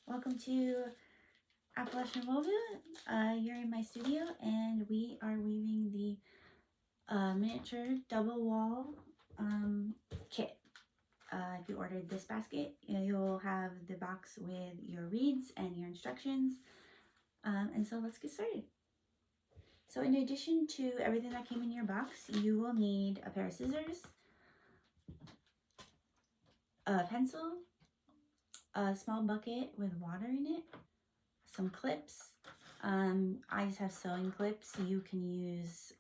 Welcome to Appalachian Woven. You're in my studio and we are weaving the miniature double wall kit. If you ordered this basket, you'll have the box with your reeds and your instructions. And so let's get started. So in addition to everything that came in your box, you will need a pair of scissors, a pencil, a small bucket with water in it, some clips. I just have sewing clips. You can use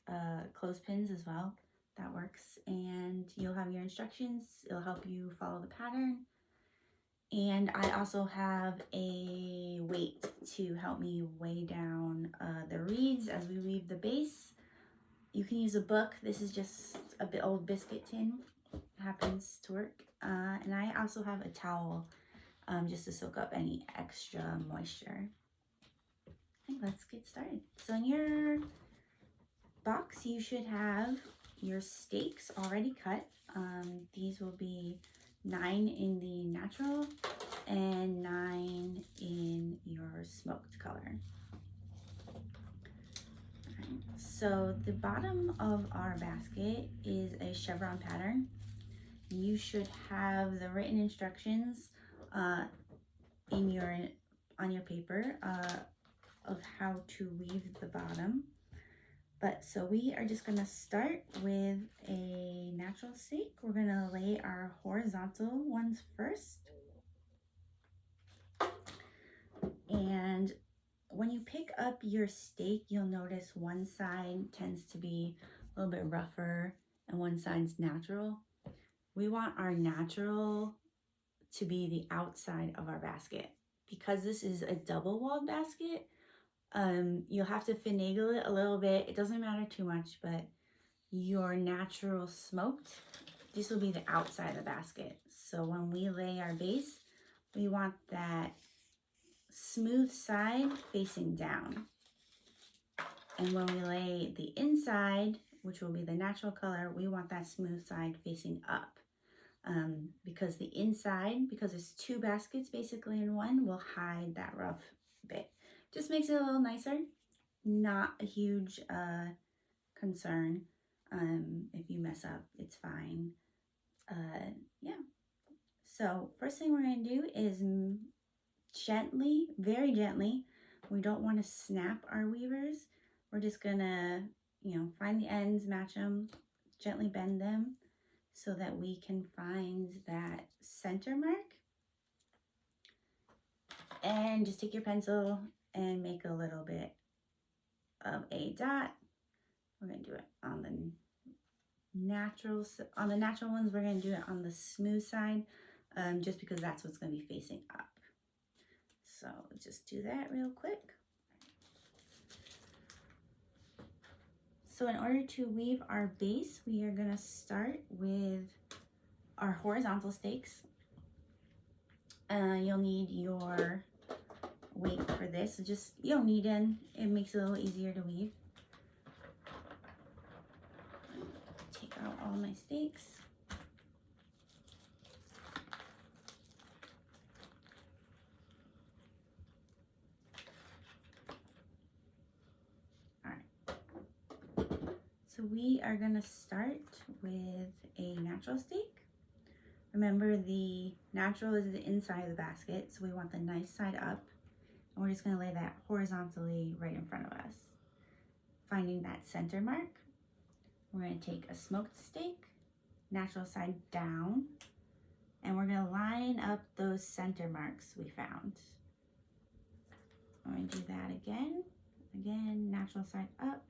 clothespins as well. That works. And you'll have your instructions. It'll help you follow the pattern. And I also have a weight to help me weigh down the reeds as we weave the base. You can use a book. This is just a bit old biscuit tin. Happens to work. And I also have a towel just to soak up any extra moisture. Okay, let's get started. So in your box, you should have your stakes already cut. These will be 9 in the natural and 9 in your smoked color. Right. So the bottom of our basket is a chevron pattern. You should have the written instructions on your paper of how to weave the bottom. But so we are just gonna start with a natural stake. We're gonna lay our horizontal ones first. And when you pick up your stake, you'll notice one side tends to be a little bit rougher and one side's natural. We want our natural to be the outside of our basket. Because this is a double walled basket, you'll have to finagle it a little bit. It doesn't matter too much, but your natural smoked, this will be the outside of the basket. So when we lay our base, we want that smooth side facing down. And when we lay the inside, which will be the natural color, we want that smooth side facing up. Because the inside, because it's 2 baskets basically in one, will hide that rough bit. Just makes it a little nicer. Not a huge concern. If you mess up, it's fine. Yeah. So first thing we're going to do is gently, very gently, we don't want to snap our weavers. We're just going to, find the ends, match them, gently bend them so that we can find that center mark. And just take your pencil and make a little bit of a dot. We're going to do it on the natural ones. We're going to do it on the smooth side, just because that's what's going to be facing up. So just do that real quick. So in order to weave our base, we are going to start with our horizontal stakes. You'll need your weight for this. You don't need it. It makes it a little easier to weave. Take out all my stakes. So we are going to start with a natural stake. Remember, the natural is the inside of the basket, so we want the nice side up. And we're just going to lay that horizontally right in front of us. Finding that center mark, we're going to take a smoked stake, natural side down, and we're going to line up those center marks we found. We're going to do that again. Again, natural side up.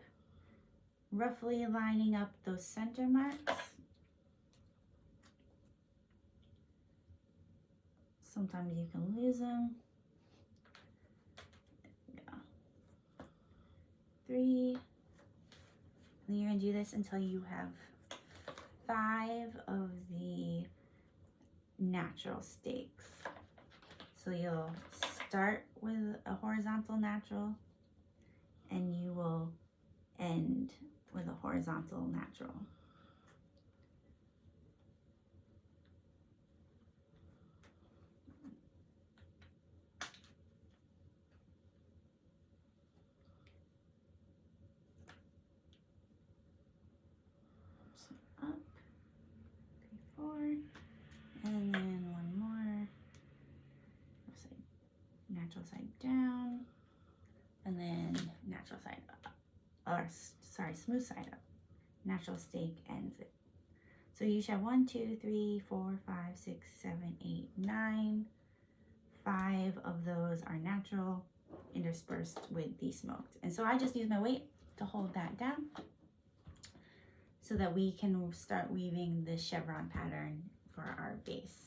Roughly lining up those center marks. Sometimes you can lose them. There we go. 3. And you're going to do this until you have 5 of the natural stakes. So you'll start with a horizontal natural and you will end with a horizontal natural. natural side down, and then natural side up, or sorry, smooth side up. Natural stake ends it. So you should have 1, 2, 3, 4, 5, 6, 7, 8, 9. 5 of those are natural, interspersed with the smoked. And so I just use my weight to hold that down so that we can start weaving the chevron pattern for our base.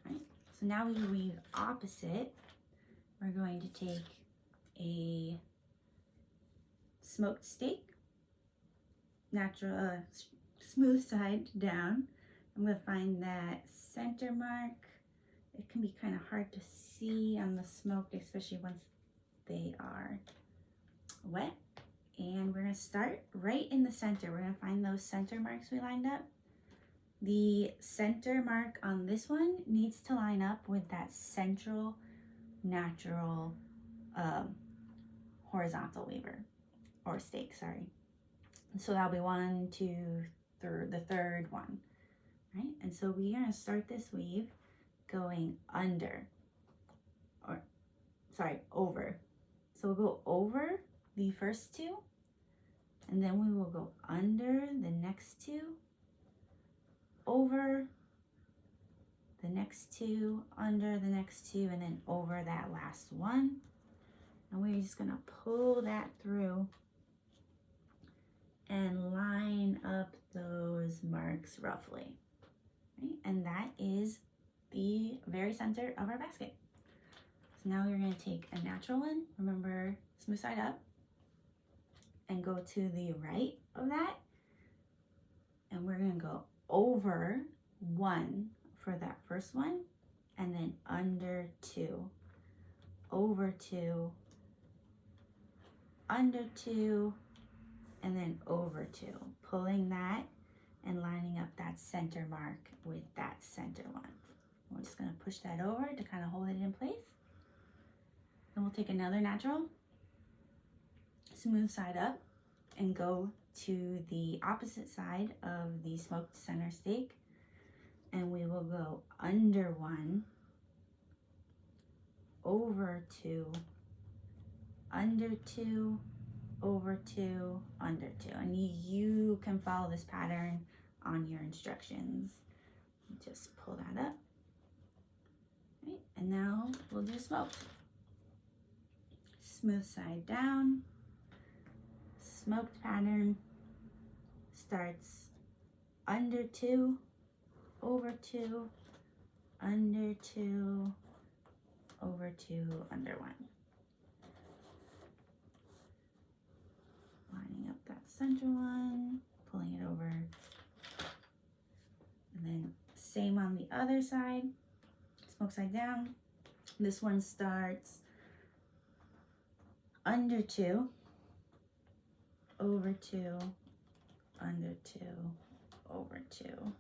All right, so now we weave opposite. We're going to take a smoked steak, natural smooth side down. I'm going to find that center mark. It can be kind of hard to see on the smoked, especially once they are wet. And we're going to start right in the center. We're going to find those center marks we lined up. The center mark on this one needs to line up with that central natural horizontal weaver, or stake, sorry. So that'll be 1, 2, 3, the third one, right? And so we are going to start this weave going under, or sorry, over. So we'll go over the first 2, and then we will go under the next 2, over the next 2, under the next 2, and then over that last one. And we're just gonna pull that through and line up those marks roughly, right? And that is the very center of our basket. So now we're going to take a natural one, remember smooth side up, and go to the right of that, and we're going to go over 1 for that first one, and then under 2, over 2, under 2, and then over 2, pulling that and lining up that center mark with that center one. We're just going to push that over to kind of hold it in place. Then we'll take another natural, smooth side up, and go to the opposite side of the smoked center steak. And we will go under 1, over 2, under 2, over 2, under 2. And you can follow this pattern on your instructions. Just pull that up. Right, and now we'll do smoked. Smooth side down. Smoked pattern starts under 2, over 2, under 2, over 2, under 1. Lining up that center one, pulling it over, and then same on the other side. Smoke side down. This one starts under 2, over 2, under 2, over 2,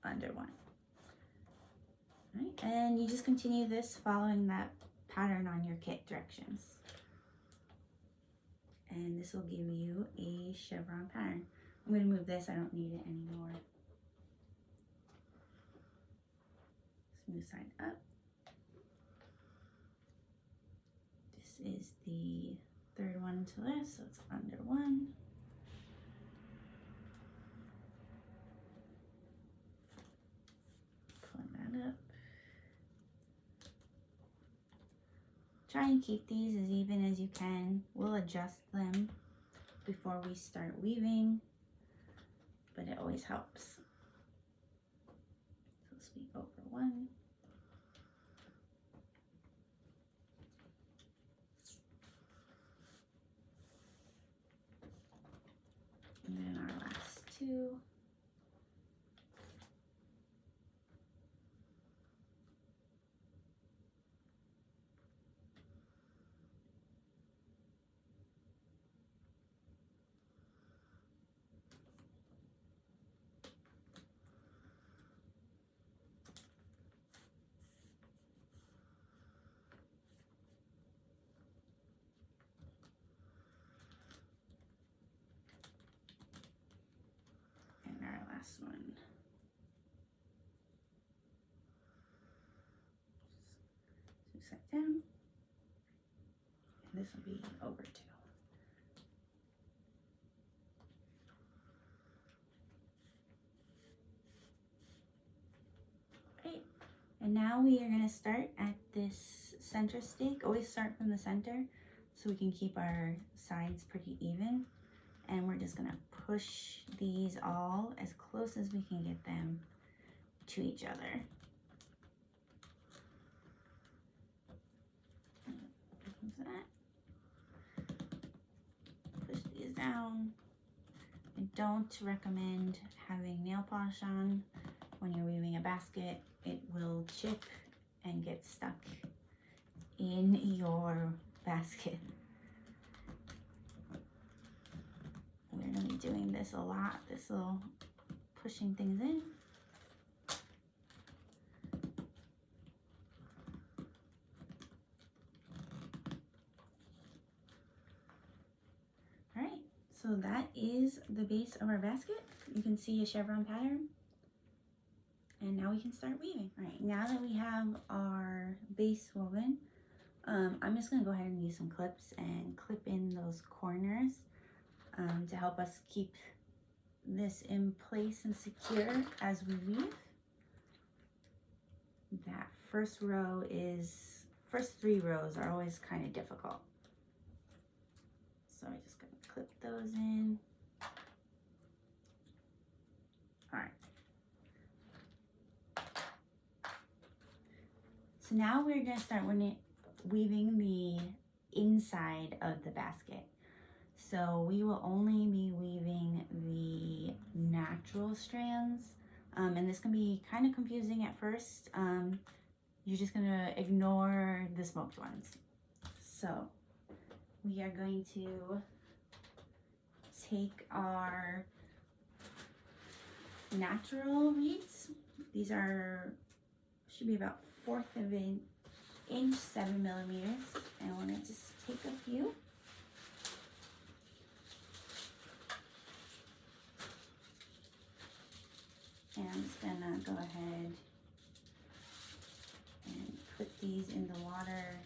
under 1. Right? And you just continue this following that pattern on your kit directions. And this will give you a chevron pattern. I'm going to move this, I don't need it anymore. Smooth side up. This is the third one to this, so it's under 1. Pulling that up. Try and keep these as even as you can. We'll adjust them before we start weaving, but it always helps. So let's weave over 1. And then our last 2. side down. And this will be over too. Right. And now we are going to start at this center stake. Always start from the center so we can keep our sides pretty even. And we're just going to push these all as close as we can get them to each other. That. Push these down. I don't recommend having nail polish on when you're weaving a basket. It will chip and get stuck in your basket. We're going to be doing this a lot. This will pushing things in. All right, so that is the base of our basket. You can see a chevron pattern. And now we can start weaving. All right, now that we have our base woven, I'm just gonna go ahead and use some clips and clip in those corners to help us keep this in place and secure as we weave. That first three rows are always kind of difficult. So I'm just gonna clip those in. All right. So now we're gonna start weaving the inside of the basket. So we will only be weaving the natural strands, and this can be kind of confusing at first. You're just gonna ignore the smoked ones. So we are going to take our natural reeds. These should be about 1/4 of an inch, 7 millimeters, and we're gonna just take a few. And I'm just gonna go ahead and put these in the water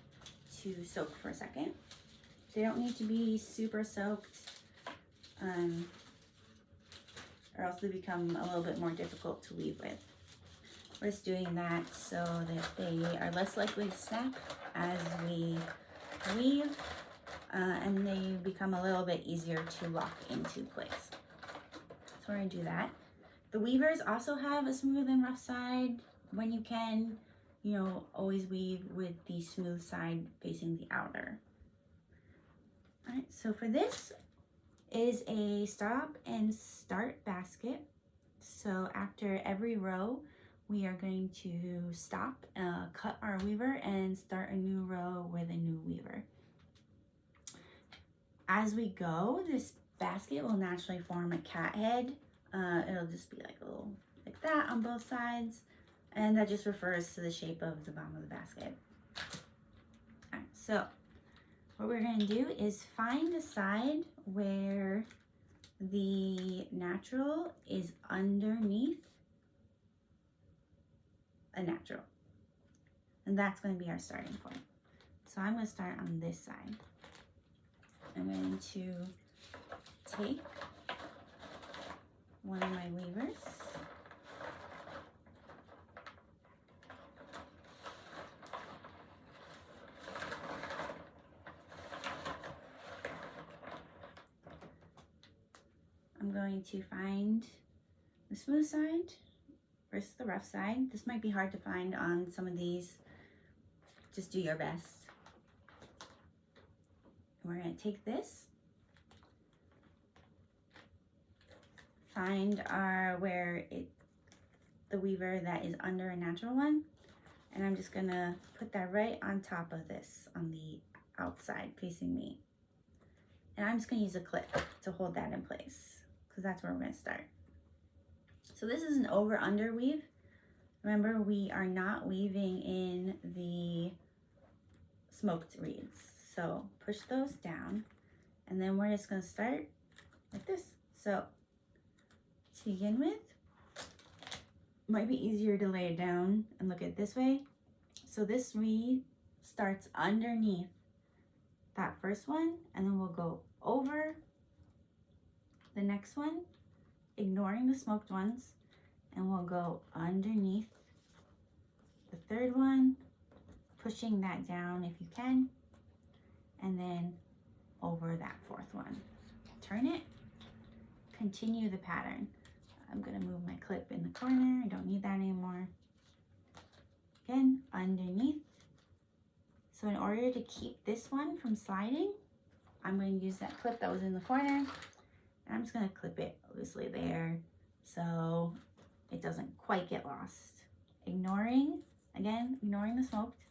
to soak for a second. They don't need to be super soaked, or else they become a little bit more difficult to weave with. We're just doing that so that they are less likely to snap as we weave, and they become a little bit easier to lock into place. So we're gonna do that. The weavers also have a smooth and rough side. When you can, always weave with the smooth side facing the outer. All right, so for this is a stop and start basket. So after every row, we are going to stop, cut our weaver, and start a new row with a new weaver. As we go, this basket will naturally form a cat head. It'll just be like a little, like that on both sides. And that just refers to the shape of the bottom of the basket. All right, so what we're gonna do is find a side where the natural is underneath a natural. And that's gonna be our starting point. So I'm gonna start on this side. I'm going to take one of my weavers, I'm going to find the smooth side versus the rough side. This might be hard to find on some of these. Just do your best. We're going to take this, find the weaver that is under a natural one, and I'm just going to put that right on top of this on the outside facing me. And I'm just going to use a clip to hold that in place because that's where we're going to start. So this is an over-under weave. Remember, we are not weaving in the smoked reeds. So push those down, and then we're just gonna start like this. So to begin with, it might be easier to lay it down and look at it this way. So this reed starts underneath that first one, and then we'll go over the next one, ignoring the smoked ones, and we'll go underneath the third one, pushing that down if you can, and then over that fourth one. Turn it, continue the pattern. I'm gonna move my clip in the corner. I don't need that anymore. Again, underneath. So in order to keep this one from sliding, I'm going to use that clip that was in the corner, and I'm just going to clip it loosely there so it doesn't quite get lost. Ignoring the smoked.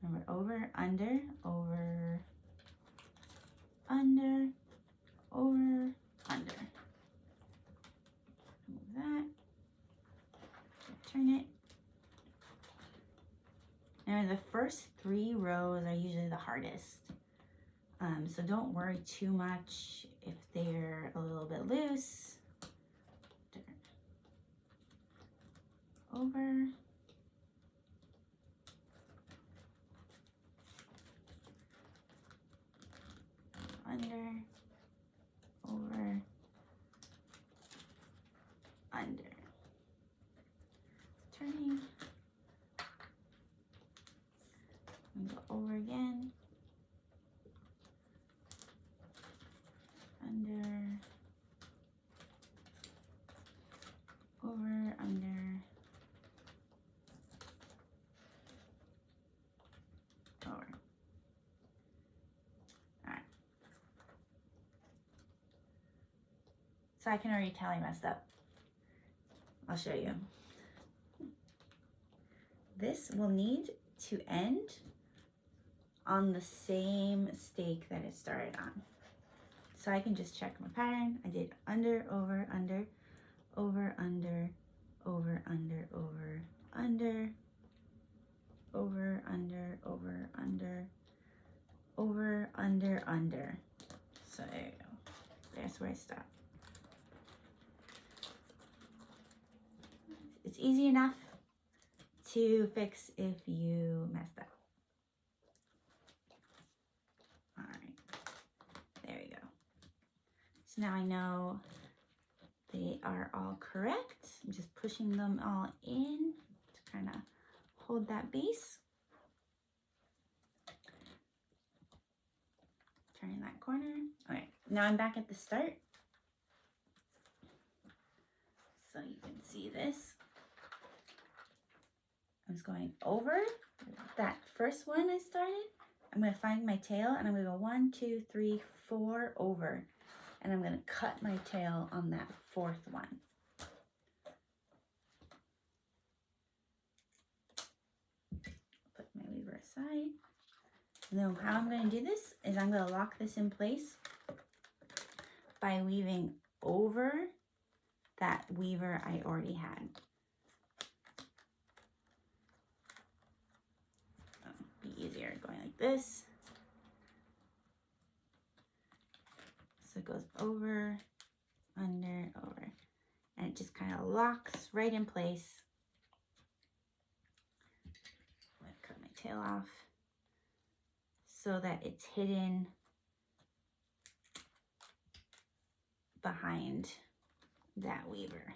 Remember, over, under, over, under, over, under. Move that. Turn it. Now the first 3 rows are usually the hardest. So don't worry too much if they're a little bit loose. Over. Under. Over. Under. Turning. And go over again. Under. Over, under. Over. Alright. So I can already tell I messed up. I'll show you. This will need to end on the same stake that it started on. So I can just check my pattern. I did under, over, under, over, under, over, under, over, under, over, under, over, under, over, under, under. So there you go. That's where I stop. It's easy enough to fix if you messed up. All right, there we go. So now I know they are all correct. I'm just pushing them all in to kind of hold that base. Turning that corner. All right, now I'm back at the start. So you can see this. I was going over that first one I started. I'm going to find my tail and I'm going to go 1, 2, 3, 4 over. And I'm going to cut my tail on that fourth one. Put my weaver aside. And then how I'm going to do this is I'm going to lock this in place by weaving over that weaver I already had. Be easier going like this. So it goes over, under, over, and it just kind of locks right in place. I'm going to cut my tail off so that it's hidden behind that weaver.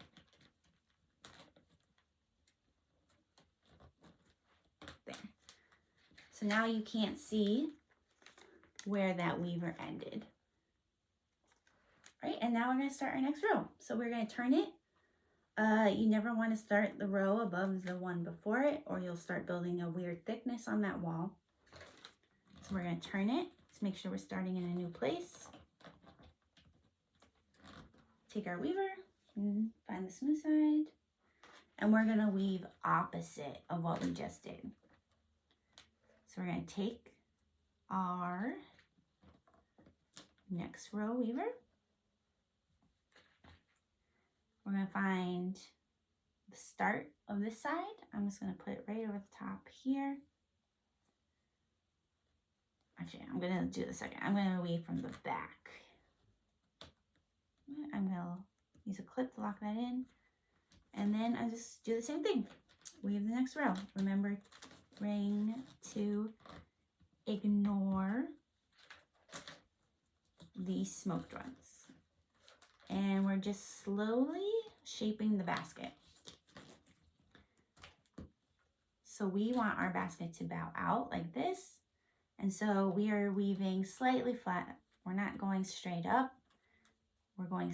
There. So now you can't see where that weaver ended. Right, and now we're going to start our next row. So we're going to turn it. You never want to start the row above the one before it, or you'll start building a weird thickness on that wall. So we're going to turn it to make sure we're starting in a new place. Take our weaver and find the smooth side. And we're going to weave opposite of what we just did. So we're going to take our next row weaver. We're going to find the start of this side. I'm just going to put it right over the top here. Actually, I'm going to do the second. I'm going to weave from the back. I'm going to use a clip to lock that in. And then I just do the same thing. Weave the next row. Remember ring to ignore the smoked ones. And we're just slowly shaping the basket. So we want our basket to bow out like this. And so we are weaving slightly flat. We're not going straight up. We're going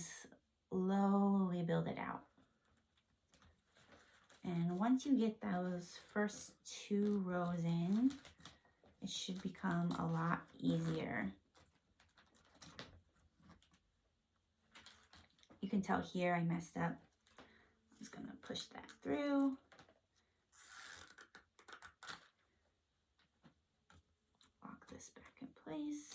slowly build it out. And once you get those first 2 rows in, it should become a lot easier. You can tell here I messed up. I'm just gonna push that through. Lock this back in place.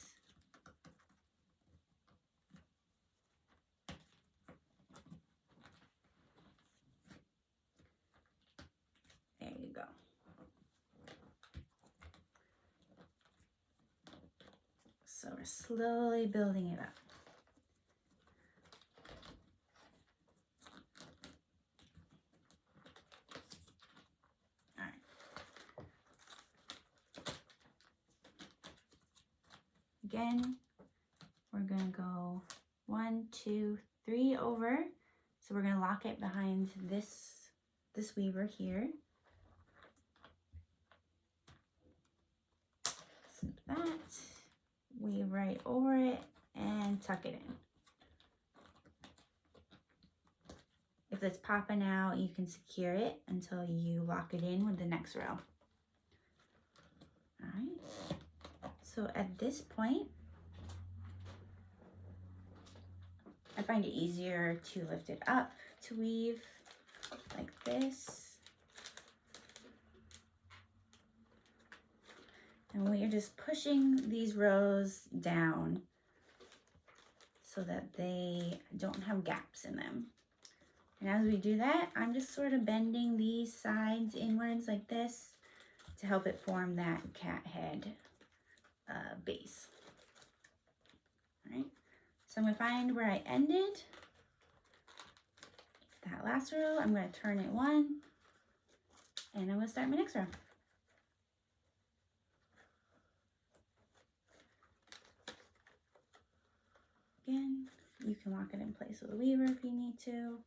There you go. So we're slowly building it up. All right. Again, we're gonna go 1, 2, 3 over. So we're gonna lock it behind this weaver here. Snip that, weave right over it, and tuck it in. If it's popping out, you can secure it until you lock it in with the next row. All right. So at this point, I find it easier to lift it up to weave like this. And we are just pushing these rows down so that they don't have gaps in them. And as we do that, I'm just sort of bending these sides inwards like this to help it form that cat head base. All right, so I'm gonna find where I ended that last row. I'm gonna turn it 1, and I'm gonna start my next row. Again, you can lock it in place with a weaver if you need to.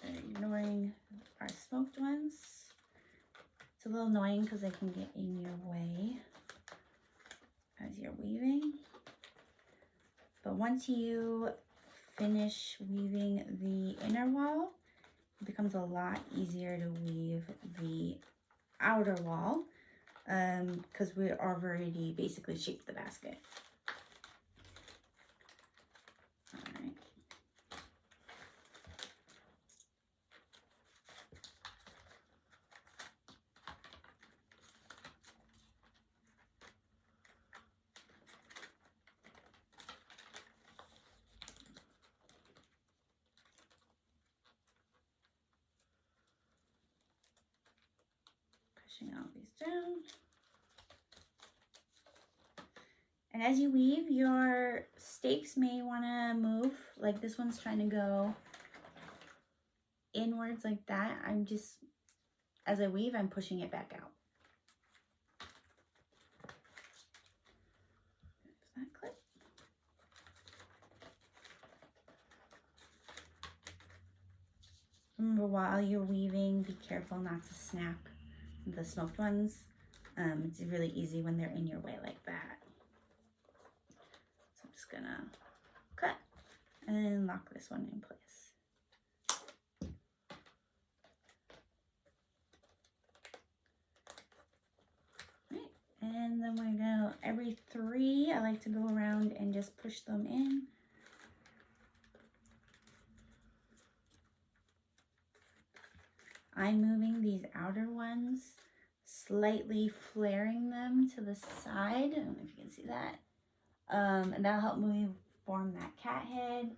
And ignoring our smoked ones. It's a little annoying because they can get in your way as you're weaving. But once you finish weaving the inner wall, it becomes a lot easier to weave the outer wall because we already basically shaped the basket. All right. Pushing all these down. And as you weave, your stakes may want to move, like this one's trying to go inwards like that. I'm just, as I weave, I'm pushing it back out. There's that clip. Remember, while you're weaving, be careful not to snap the smoked ones. It's really easy when they're in your way like that. So I'm just gonna cut and lock this one in place. Right. And then we're gonna, every 3, I like to go around and just push them in. I'm moving these outer ones, slightly flaring them to the side. I don't know if you can see that. And that'll help me form that cat head.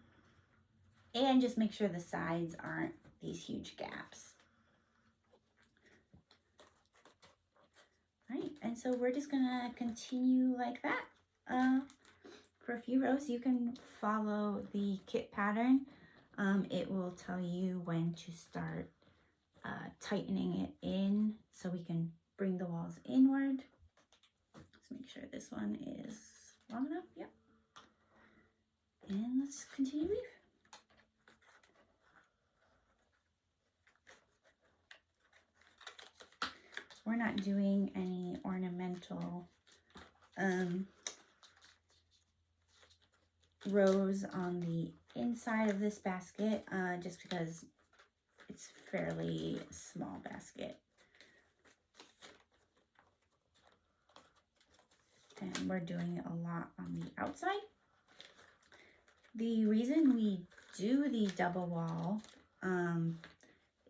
And just make sure the sides aren't these huge gaps. All right, and so we're just gonna continue like that for a few rows, you can follow the kit pattern. It will tell you when to start tightening it in so we can bring the walls inward. Let's make sure this one is long enough. Yep. And let's continue weave. We're not doing any ornamental rows on the inside of this basket, just because it's fairly small basket. And we're doing a lot on the outside. The reason we do the double wall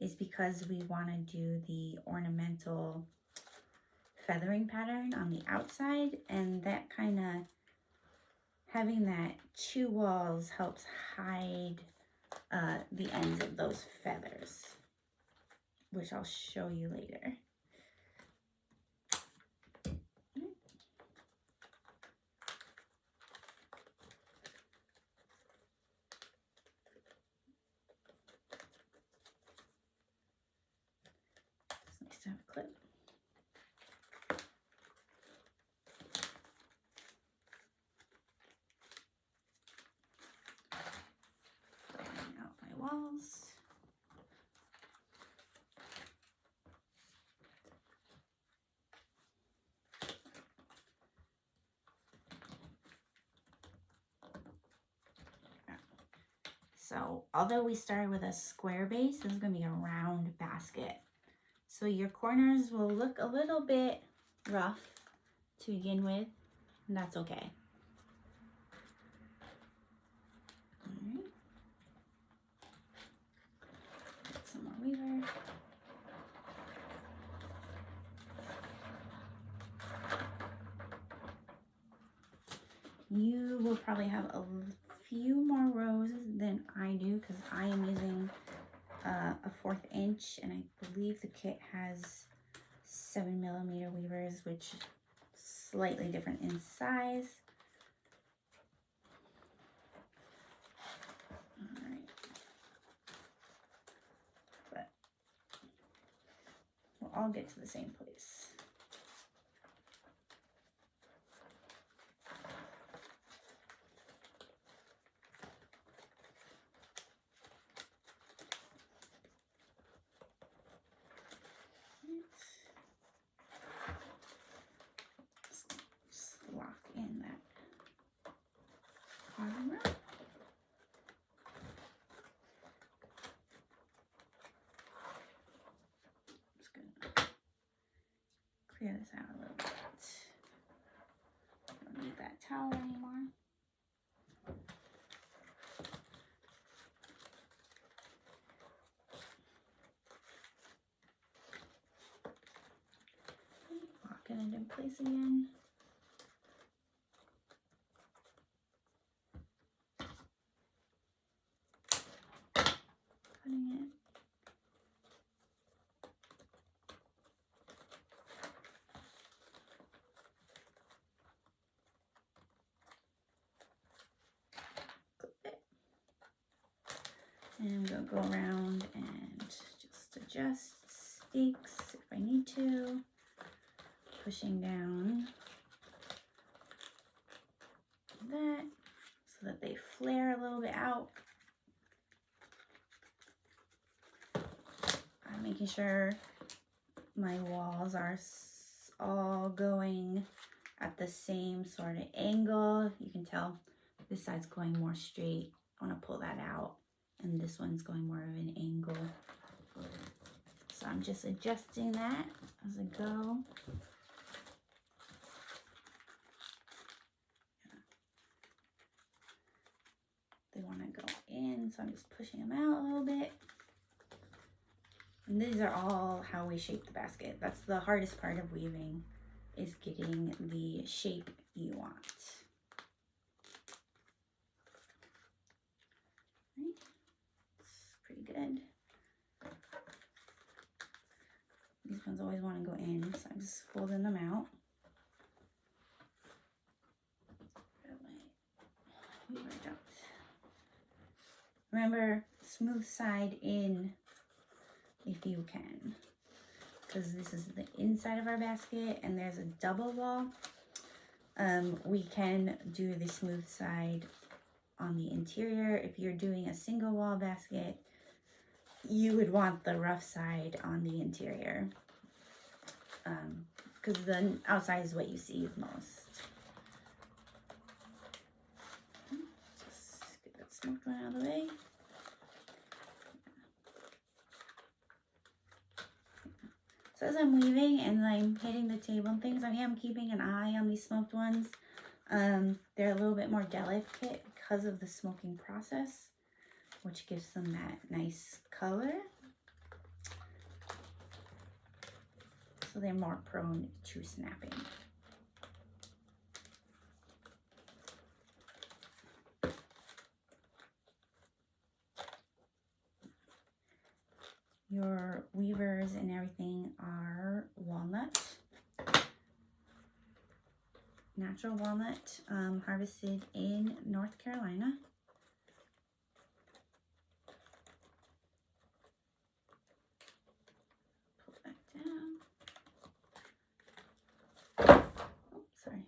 is because we want to do the ornamental feathering pattern on the outside, and that kind of having that 2 walls helps hide the ends of those feathers, which I'll show you later. It's nice to have a clip. Filling out my walls. So although we started with a square base, this is going to be a round basket. So your corners will look a little bit rough to begin with, and that's okay. All right. Get some more weaver. You will probably have a few more rows than I do because I am using a 1/4 inch, and I believe the kit has 7mm weavers, which is slightly different in size. All right, but we'll all get to the same place. Lock in that bottom row. Just gonna clear this out a little bit. Don't need that towel anymore. Locking it in place again. Cutting it. Clip it. And we'll go around and just adjust stakes if I need to. Pushing down that so that they flare a little bit out. I'm making sure my walls are all going at the same sort of angle. You can tell this side's going more straight. I want to pull that out, and this one's going more of an angle. So I'm just adjusting that as I go. They want to go in, so I'm just pushing them out a little bit. And these are all how we shape the basket. That's the hardest part of weaving, is getting the shape you want. Right. It's pretty good. These ones always want to go in, so I'm just folding them out. Remember, smooth side in if you can, because this is the inside of our basket and there's a double wall. We can do the smooth side on the interior. If you're doing a single wall basket, you would want the rough side on the interior, because the outside is what you see most. Just get that smoked one out of the way. So as I'm weaving and I'm hitting the table and things, I am keeping an eye on these smoked ones. They're a little bit more delicate because of the smoking process, which gives them that nice color. So they're more prone to snapping. Your weavers and everything are walnut, natural walnut, harvested in North Carolina. Pull that down. Oh, sorry.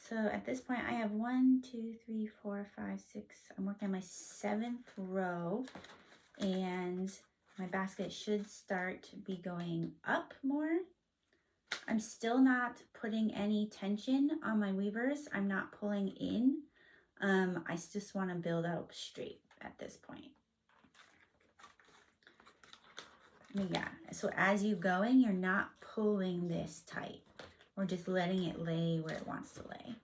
So at this point I have 1, 2, 3, 4, 5, 6. I'm working on my 7th row, and my basket should start to be going up more. I'm still not putting any tension on my weavers. I'm not pulling in. I just want to build out straight at this point. Yeah, so as you're going, you're not pulling this tight. We're just letting it lay where it wants to lay.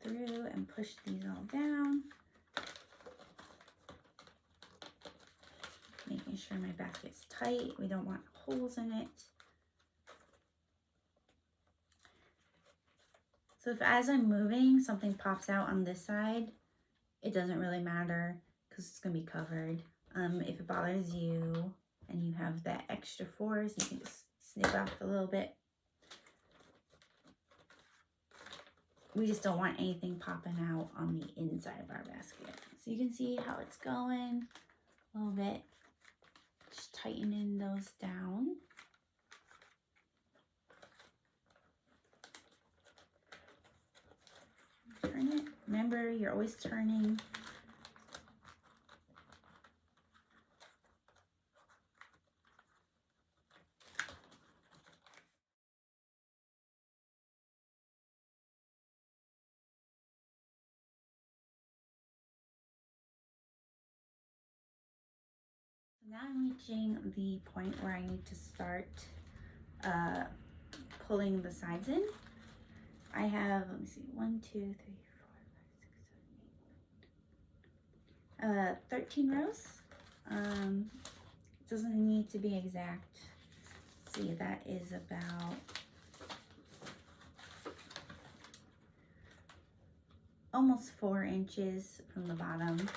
Through and push these all down, making sure my basket's tight. We don't want holes in it. So if as I'm moving something pops out on this side, it doesn't really matter because it's going to be covered. If it bothers you and you have that extra force, you can just snip off a little bit. We just don't want anything popping out on the inside of our basket. So you can see how it's going a little bit. Just tightening those down. Turn it. Remember, you're always turning. Now I'm reaching the point where I need to start pulling the sides in. I have, let me see, 1, 2, 3, 4, 5, 6, 7, 8, 13 rows. It doesn't need to be exact. See, that is about almost 4 inches from the bottom.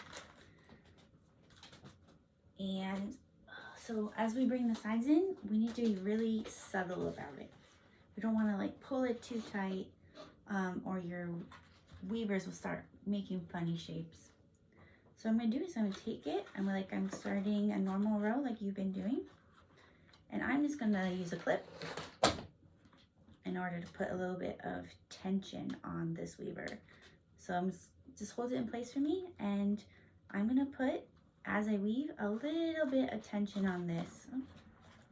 And so as we bring the sides in, we need to be really subtle about it. We don't want to like pull it too tight, or your weavers will start making funny shapes. So what I'm going to do is I'm going to take it, I'm starting a normal row like you've been doing. And I'm just going to use a clip in order to put a little bit of tension on this weaver. So I'm just hold it in place for me, and I'm going to put, as I weave, a little bit of tension on this. Oh,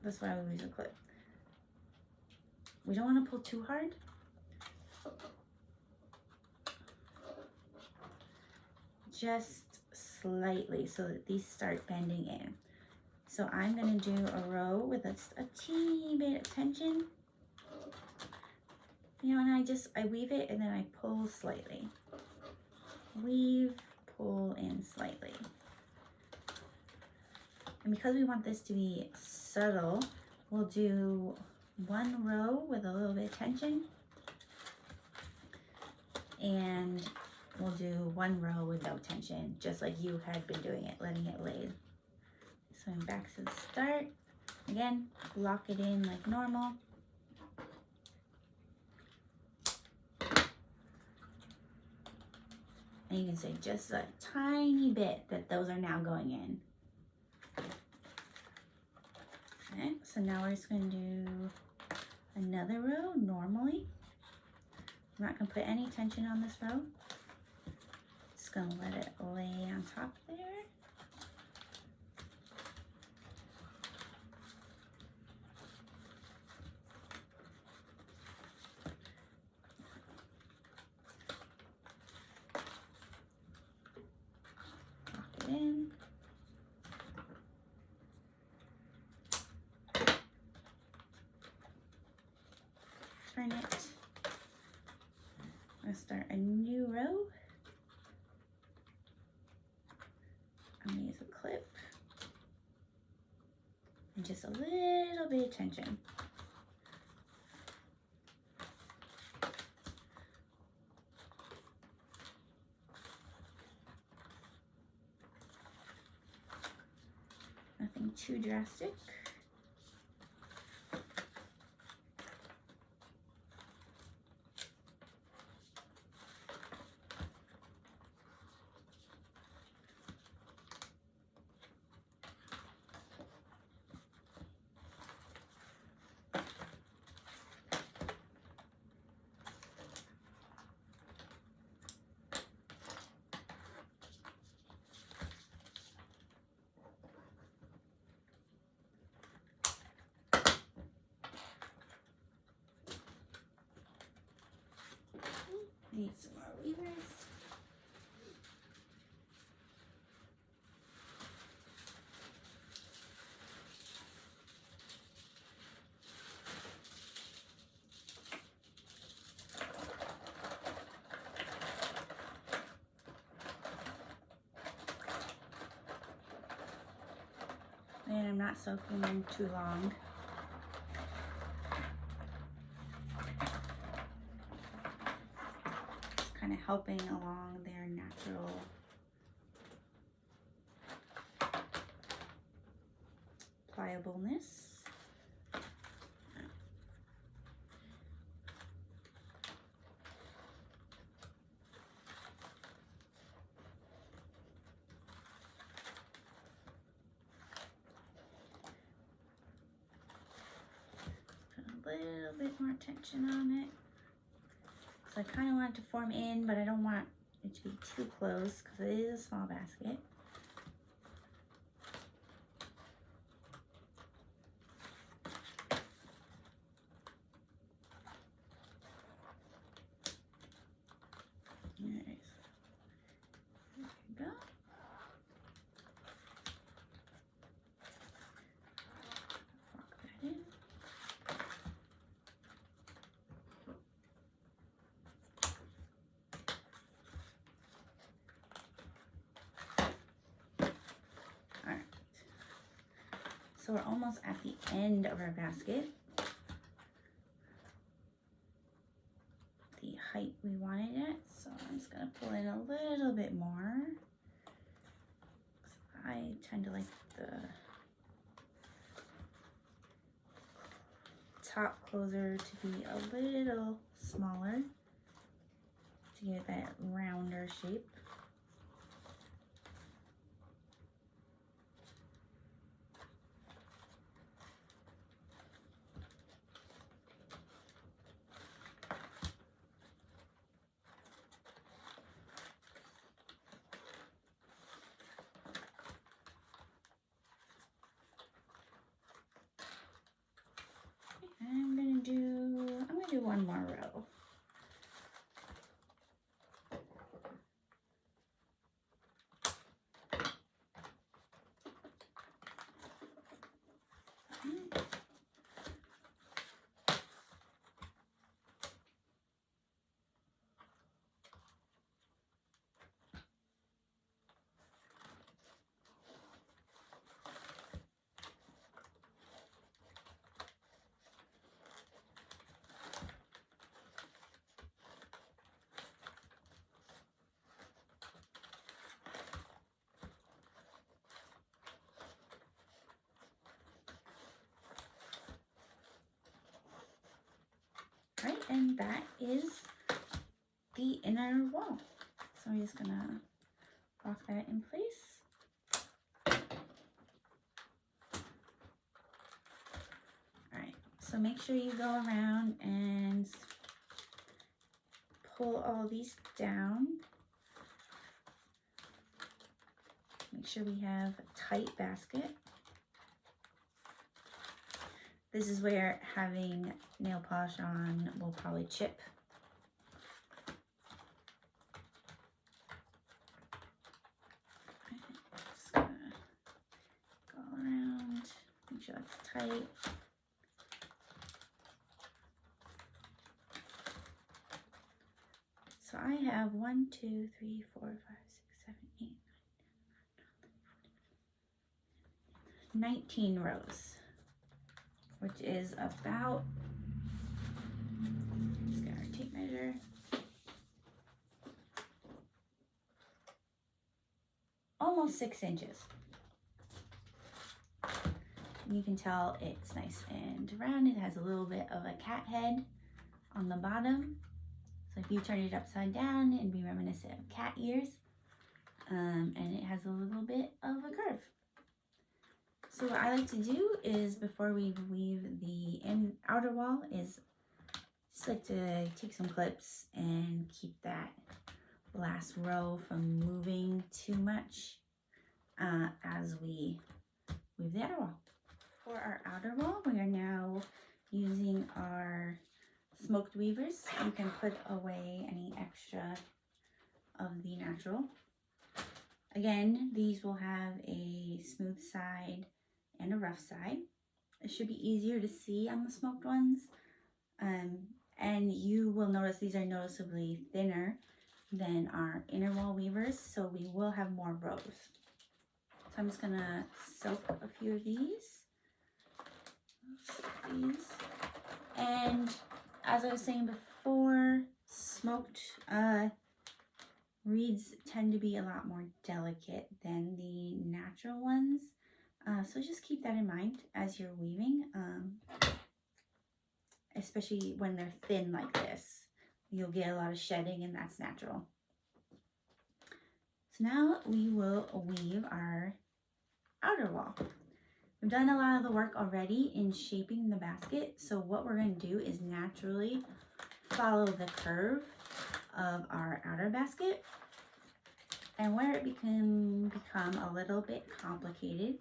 that's why we use a clip. We don't want to pull too hard. Just slightly so that these start bending in. So I'm going to do a row with a teeny bit of tension. You know, and I weave it and then I pull slightly. Weave, pull in slightly. And because we want this to be subtle, we'll do one row with a little bit of tension. And we'll do one row with no tension, just like you had been doing it, letting it lay. So I'm back to the start. Again, lock it in like normal. And you can say just a tiny bit that those are now going in. Okay, so now we're just going to do another row normally. I'm not going to put any tension on this row. Just going to let it lay on top there. Lock it in. Turn it. I'm going to start a new row. I'm going to use a clip and just a little bit of tension. Nothing too drastic. Need some more weavers. And I'm not soaking them too long. Just kind of helping along their natural pliableness. Put a little bit more tension on it. So I kind of want it to form in, but I don't want it to be too close because it is a small basket. Alright, there we go. Lock that in. Alright, so we're almost at the end of our basket. The height we wanted it, so I'm just going to pull in a little bit more. I tend to like the top closer to be a little smaller to get that rounder shape. I'm gonna do one more row. And that is the inner wall. So I'm just gonna lock that in place. All right, so make sure you go around and pull all these down. Make sure we have a tight basket. This is where having nail polish on will probably chip. Just gonna go around, make sure that's tight. So I have 1, 2, 3, 4, 5, 6, 7, 8, 19 rows, which is about, let's get our tape measure, almost 6 inches. And you can tell it's nice and round. It has a little bit of a cat head on the bottom. So if you turn it upside down, it'd be reminiscent of cat ears. And it has a little bit of a curve. So what I like to do is, before we weave the outer wall, is just like to take some clips and keep that last row from moving too much as we weave the outer wall. For our outer wall, we are now using our smoked weavers. You can put away any extra of the natural. Again, these will have a smooth side and a rough side. It should be easier to see on the smoked ones. And you will notice these are noticeably thinner than our inner wall weavers, so we will have more rows. So I'm just gonna soak a few of these. And as I was saying before, smoked reeds tend to be a lot more delicate than the natural ones. So just keep that in mind as you're weaving, especially when they're thin like this. You'll get a lot of shedding, and that's natural. So now we will weave our outer wall. We've done a lot of the work already in shaping the basket, so what we're going to do is naturally follow the curve of our outer basket. And where it can become a little bit complicated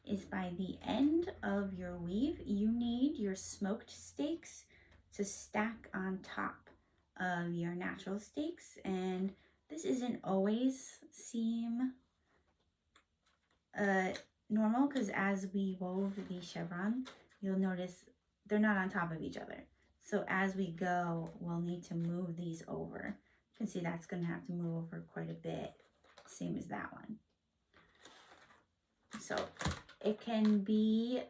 is by the end of your weave, you need your smoked stakes to stack on top of your natural stakes. And this isn't always seem normal, because as we wove the chevron, you'll notice they're not on top of each other. So as we go, we'll need to move these over. You can see that's going to have to move over quite a bit, same as that one. So it can be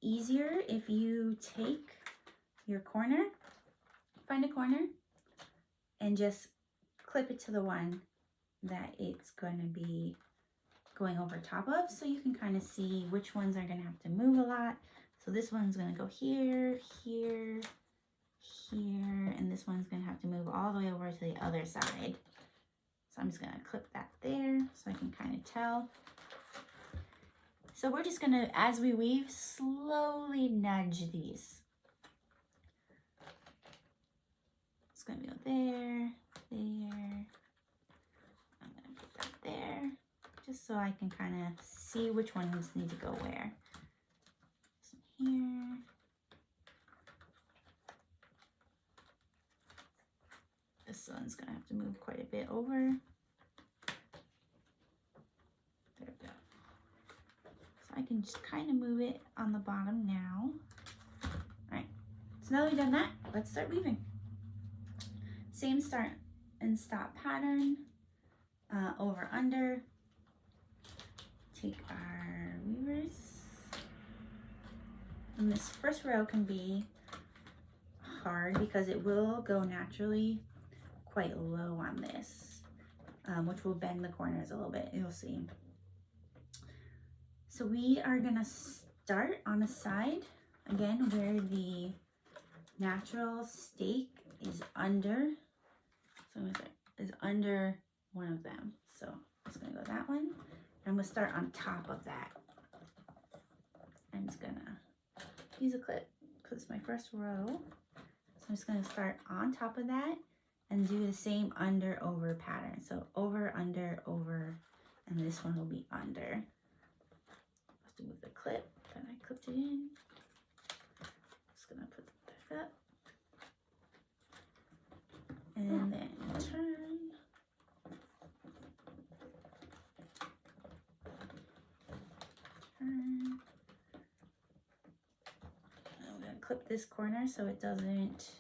easier if you take your corner, find a corner, and just clip it to the one that it's going to be going over top of, so you can kind of see which ones are going to have to move a lot. So this one's going to go here, here, here, and this one's going to have to move all the way over to the other side. So I'm just going to clip that there so I can kind of tell. So we're just going to, as we weave, slowly nudge these. It's going to go there, there. I'm going to put that there, just so I can kind of see which ones need to go where. So here. This one's going to have to move quite a bit over. There we go. So I can just kind of move it on the bottom now. All right, so now that we've done that, let's start weaving. Same start and stop pattern, over, under. Take our weavers. And this first row can be hard because it will go naturally quite low on this, which will bend the corners a little bit, you'll see. So we are gonna start on the side, again, where the natural steak is under, so is under one of them. So I'm just gonna go that one. I'm gonna start on top of that. I'm just gonna use a clip because it's my first row. So I'm just gonna start on top of that and do the same under over pattern. So over, under, over, and this one will be under. I have to move the clip that I clipped it in. Just gonna put it back up. And then turn. Turn. I'm gonna clip this corner so it doesn't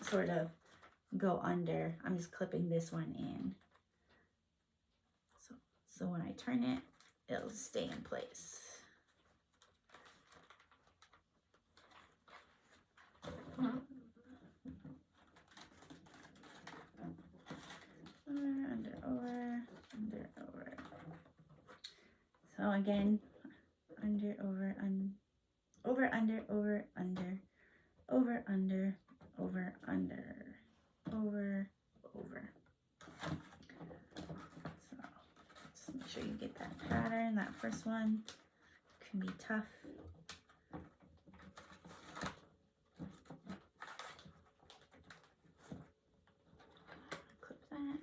sort of go under. I'm just clipping this one in. So when I turn it, it'll stay in place. Under, over, under, over. So again, under, over, over, under, over, under, over, under, over, under, over, over. So just make sure you get that pattern. That first one can be tough. Clip that.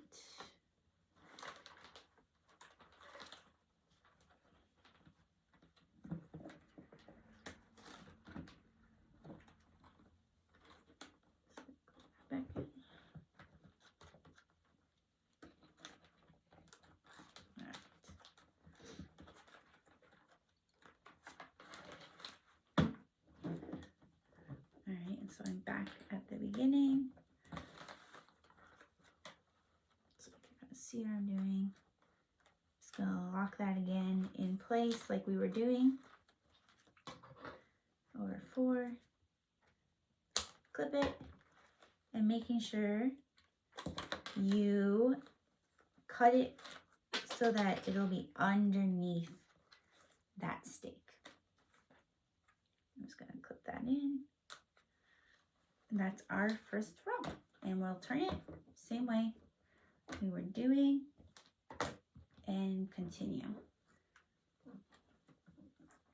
Back in. Alright, and so I'm back at the beginning. So you can kind of see what I'm doing. Just gonna lock that again in place like we were doing. Over 4. Clip it. And making sure you cut it so that it'll be underneath that steak. I'm just gonna clip that in. And that's our first row. And we'll turn it same way we were doing and continue.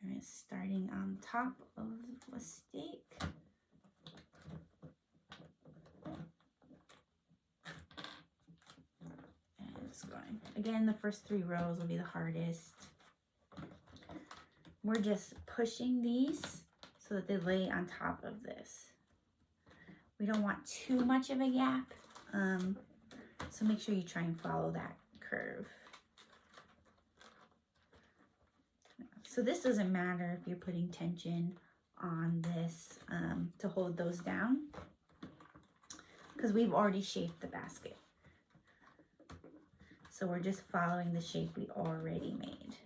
We're starting on top of the steak. Going. Again, the first 3 rows will be the hardest. We're just pushing these so that they lay on top of this. We don't want too much of a gap, so make sure you try and follow that curve. So this doesn't matter if you're putting tension on this to hold those down, because we've already shaped the basket. So we're just following the shape we already made.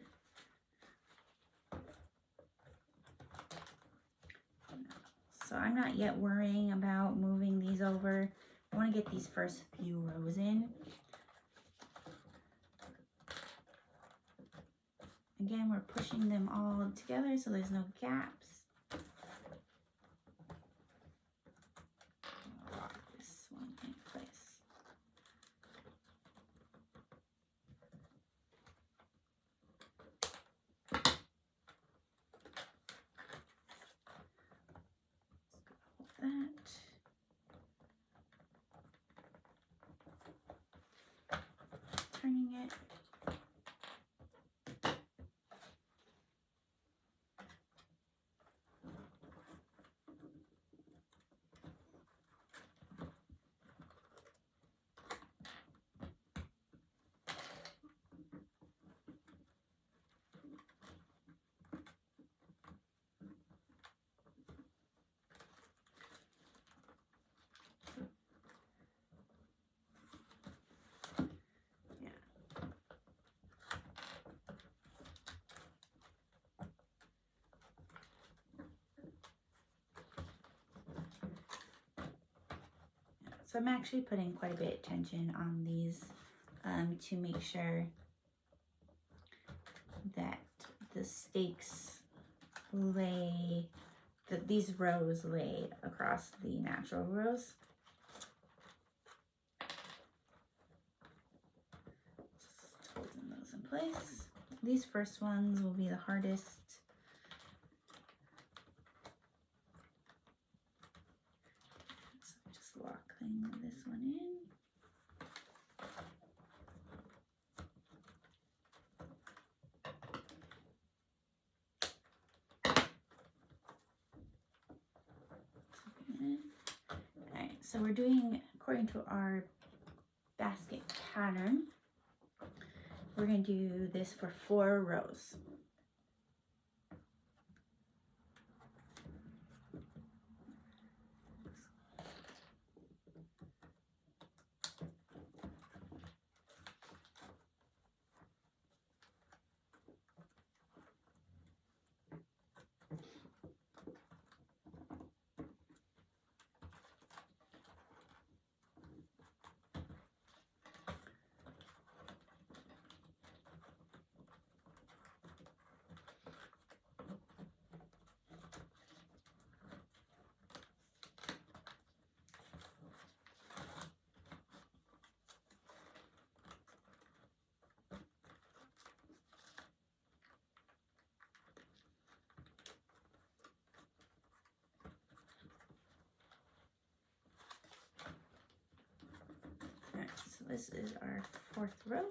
So I'm not yet worrying about moving these over. I want to get these first few rows in. Again, we're pushing them all together so there's no gaps. I'll lock this one in place. Turning it. So I'm actually putting quite a bit of tension on these to make sure that the stakes lay, that these rows lay across the natural rows. Just holding those in place. These first ones will be the hardest. So just locking this one in. Alright, so we're doing according to our basket pattern. We're going to do this for 4 rows. Alright, so this is our 4th row.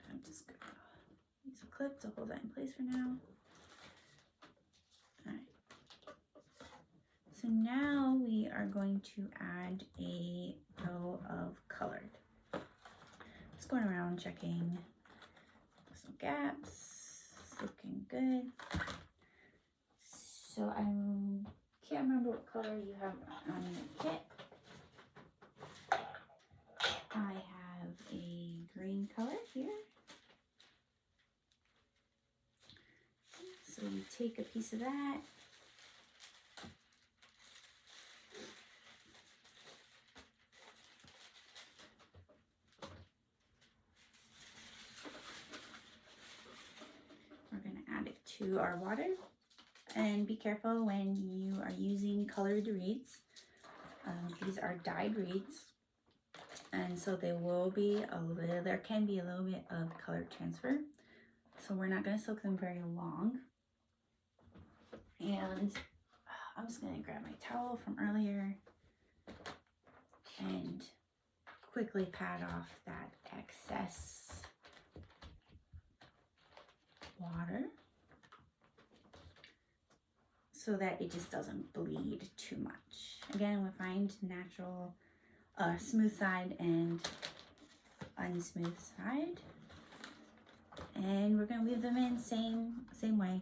I'm just gonna use a clip to hold that in place for now. Alright. So now we are going to add a row of colored. Just going around checking some gaps. It's looking good. So I can't remember what color you have on your kit. I have a green color here. So you take a piece of that. We're going to add it to our water. And be careful when you are using colored reeds. These are dyed reeds. And so they will be there can be a little bit of color transfer. So we're not going to soak them very long. And I'm just going to grab my towel from earlier and quickly pat off that excess water so that it just doesn't bleed too much. Again, we'll find natural smooth side and unsmooth side, and we're going to weave them in same way.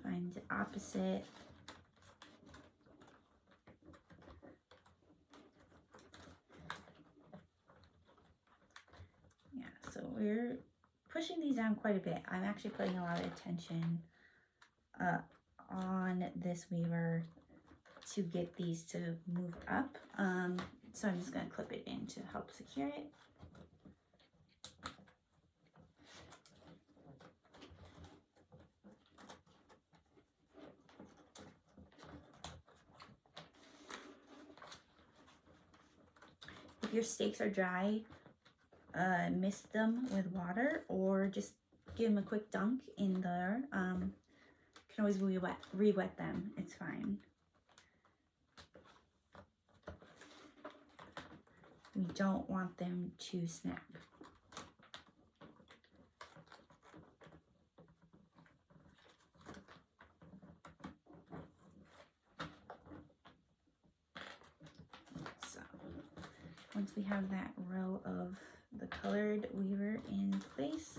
Find the opposite. Yeah, so we're pushing these down quite a bit. I'm actually putting a lot of attention on this weaver to get these to move up. So I'm just going to clip it in to help secure it. If your stakes are dry, mist them with water or just give them a quick dunk in there. You can always re-wet them, it's fine. We don't want them to snap. So once we have that row of the colored weaver in place,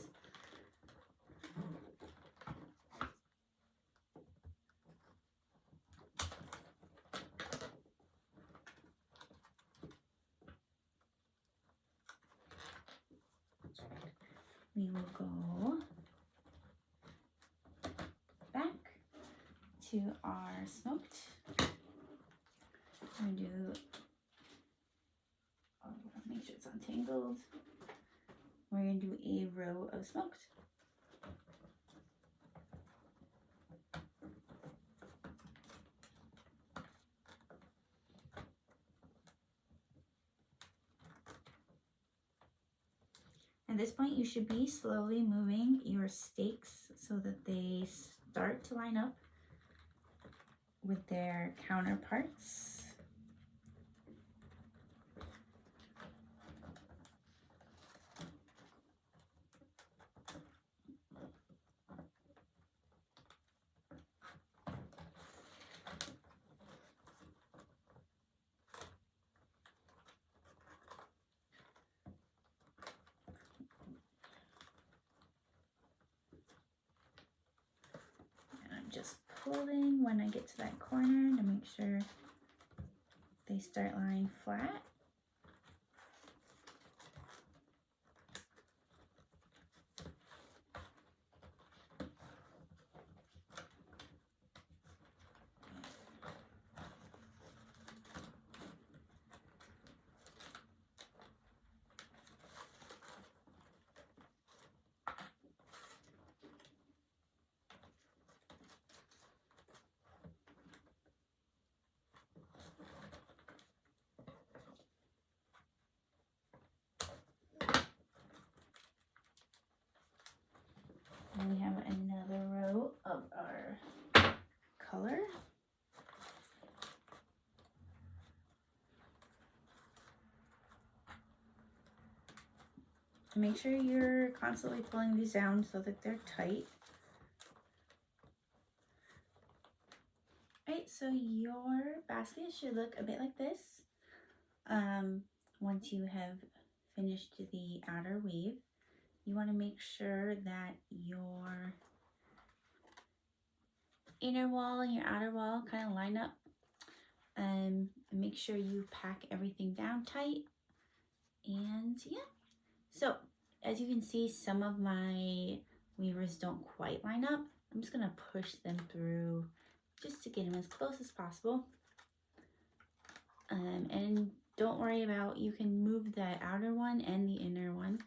we will go back to our smoked. I'm gonna do, make sure it's untangled. We're gonna do a row of smoked. At this point, you should be slowly moving your steaks so that they start to line up with their counterparts. Just pulling when I get to that corner to make sure they start lying flat. And we have another row of our color. Make sure you're constantly pulling these down so that they're tight. Right, so your basket should look a bit like this. Once you have finished the outer weave, you want to make sure that your inner wall and your outer wall kind of line up. Make sure you pack everything down tight. And yeah, so as you can see, some of my weavers don't quite line up. I'm just gonna push them through just to get them as close as possible. And don't worry about, you can move the outer one and the inner one.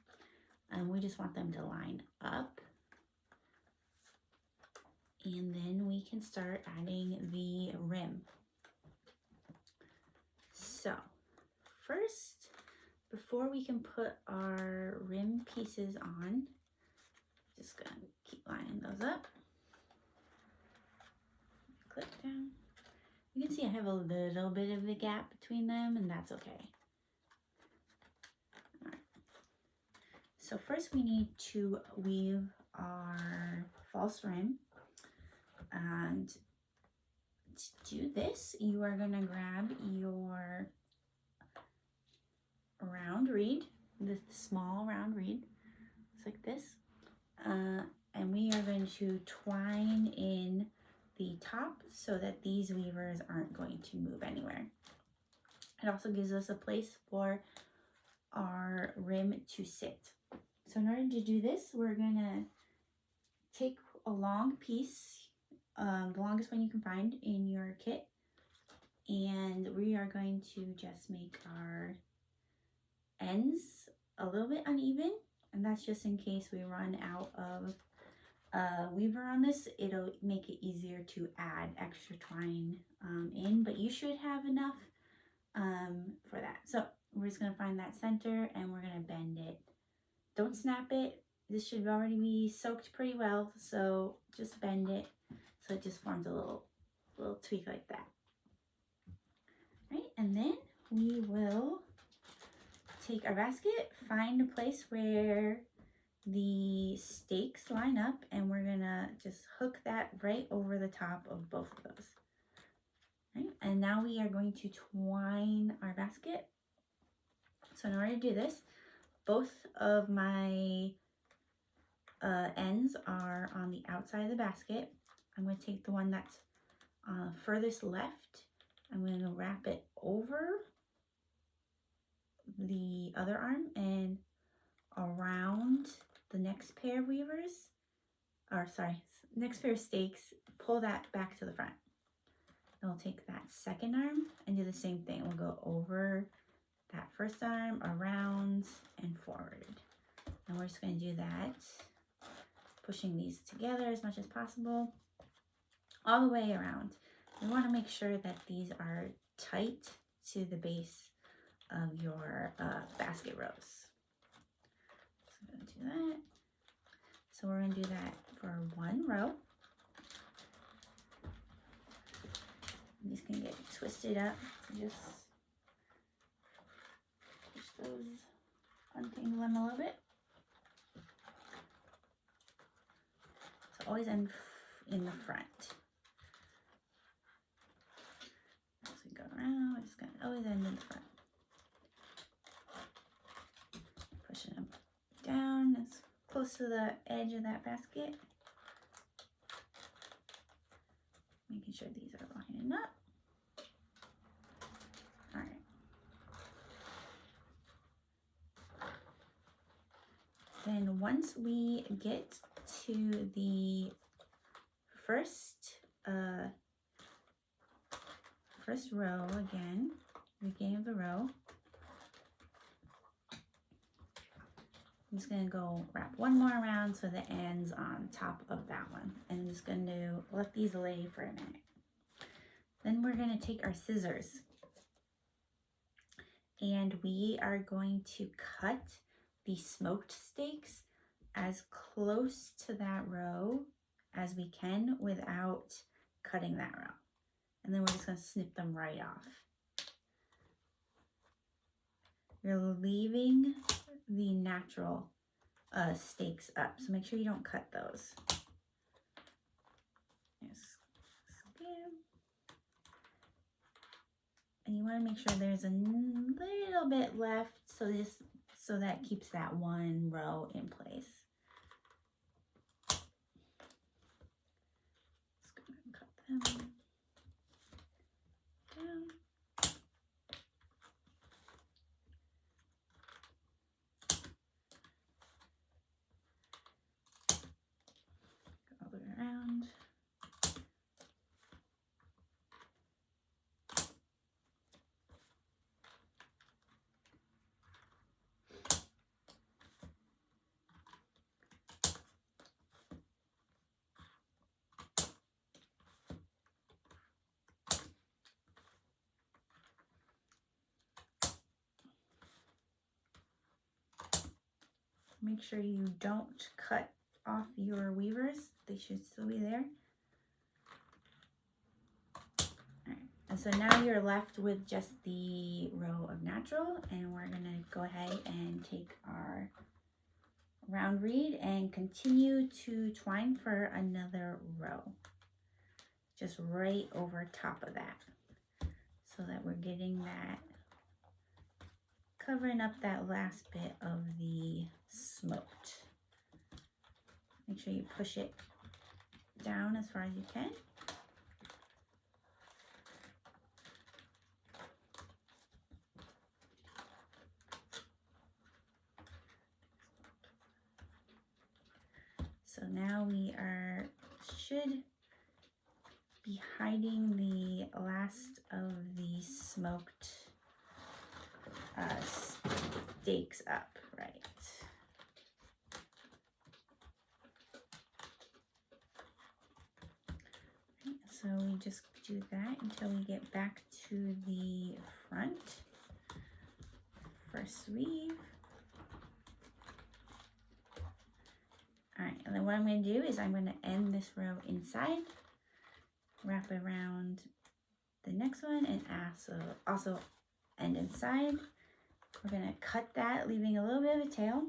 We just want them to line up. And then we can start adding the rim. So first, before we can put our rim pieces on, just gonna keep lining those up. Clip down. You can see I have a little bit of a gap between them, and that's okay. All right. So first we need to weave our false rim. And to do this, you are gonna grab your round reed, the small round reed, just like this. And we are going to twine in the top so that these weavers aren't going to move anywhere. It also gives us a place for our rim to sit. So in order to do this, we're gonna take a long piece, the longest one you can find in your kit, and we are going to just make our ends a little bit uneven, and that's just in case we run out of weaver on this. It'll make it easier to add extra twine in, but you should have enough for that. So we're just gonna find that center and we're gonna bend it. Don't snap it. This should already be soaked pretty well, so just bend it so it just forms a little tweak like that. Right, and then we will take our basket, find a place where the stakes line up, and we're gonna just hook that right over the top of both of those. Right, and now we are going to twine our basket. So in order to do this, both of my ends are on the outside of the basket. I'm going to take the one that's furthest left. I'm going to wrap it over the other arm and around the next pair of weavers, or sorry, next pair of stakes, pull that back to the front. Then we'll take that second arm and do the same thing. We'll go over that first arm, around, and forward. And we're just going to do that, pushing these together as much as possible, all the way around. We want to make sure that these are tight to the base of your basket rows. So I'm going to do that. So we're going to do that for one row. I'm just going to get twisted up. So just push those, untangle them a little bit. So always end in the front. As we go around, we're just going to always end in the front. Pushing them down as close to the edge of that basket. Making sure these are lining up. All right. Then once we get to the first row again, beginning of the row, I'm just going to go wrap one more around so the end's on top of that one. And I'm just going to let these lay for a minute. Then we're going to take our scissors and we are going to cut the smoked steaks as close to that row as we can without cutting that row. And then we're just going to snip them right off. You're leaving the natural steaks up, so make sure you don't cut those. Just skim. And you want to make sure there's a little bit left, so that keeps that one row in place. Just gonna cut them down. All the way around. Make sure you don't cut off your weavers. They should still be there. All right. And so now you're left with just the row of natural, and we're gonna go ahead and take our round reed and continue to twine for another row. Just right over top of that, so that we're getting that, covering up that last bit of the smoked. Make sure you push it down as far as you can. So now we should be hiding the last of the smoked steaks up, right? So we just do that until we get back to the front. First weave. All right, and then what I'm going to do is I'm going to end this row inside, wrap around the next one, and also end inside. We're going to cut that, leaving a little bit of a tail.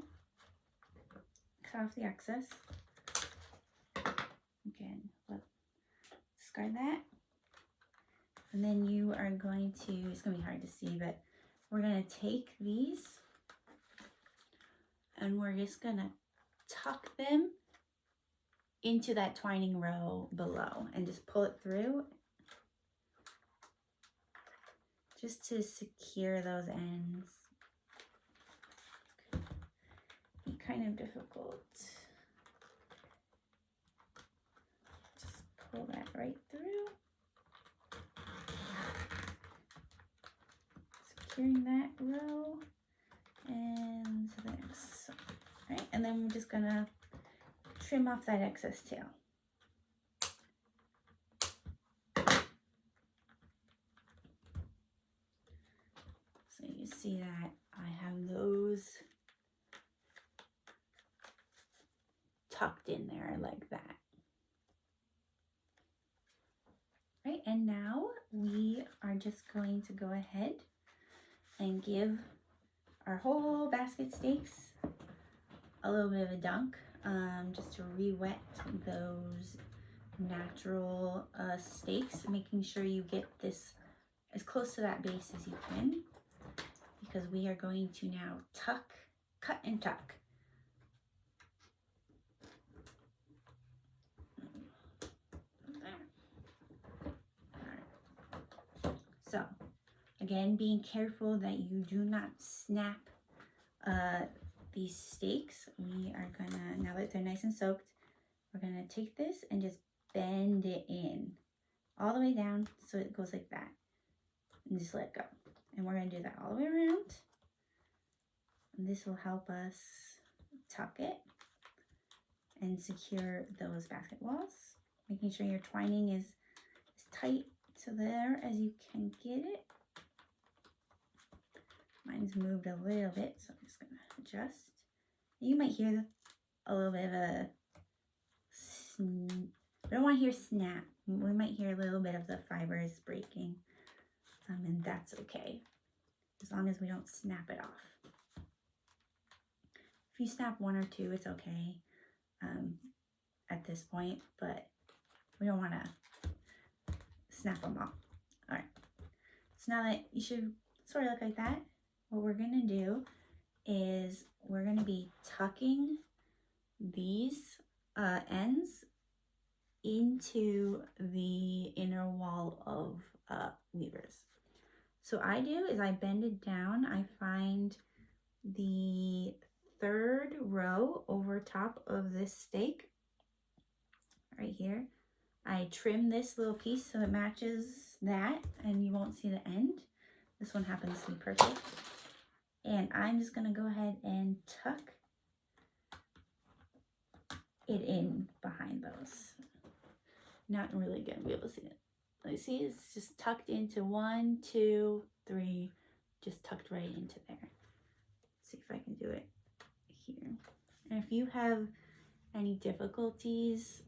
Cut off the excess. Again, discard that. And then you are going to, it's going to be hard to see, but we're going to take these and we're just going to tuck them into that twining row below and just pull it through just to secure those ends. Be kind of difficult. Just pull that right through. Securing that row and to the next. Right, and then we're just gonna trim off that excess tail. So you see that I have those tucked in there like that. Right, and now we are just going to go ahead and give our whole basket steaks a little bit of a dunk, just to re-wet those natural steaks, making sure you get this as close to that base as you can, because we are going to now cut and tuck. So again, being careful that you do not snap these steaks. We are gonna, now that they're nice and soaked, we're gonna take this and just bend it in all the way down so it goes like that, and just let it go. And we're gonna do that all the way around. And this will help us tuck it and secure those basket walls, making sure your twining is as tight to there as you can get it. Mine's moved a little bit, so I'm just gonna adjust. You might hear a little bit of a, we don't want to hear snap. We might hear a little bit of the fibers breaking, and that's okay, as long as we don't snap it off. If you snap one or two, it's okay at this point, but we don't want to snap them off. All right, so now that you should sort of look like that, what we're gonna do is we're gonna be tucking these ends into the inner wall of weavers. So I do is I bend it down. I find the third row over top of this steak right here. I trim this little piece so it matches that and you won't see the end. This one happens to be perfect. And I'm just gonna go ahead and tuck it in behind those. Not really gonna be able to see it. Like, see, it's just tucked into 1, 2, 3, just tucked right into there. Let's see if I can do it here. And if you have any difficulties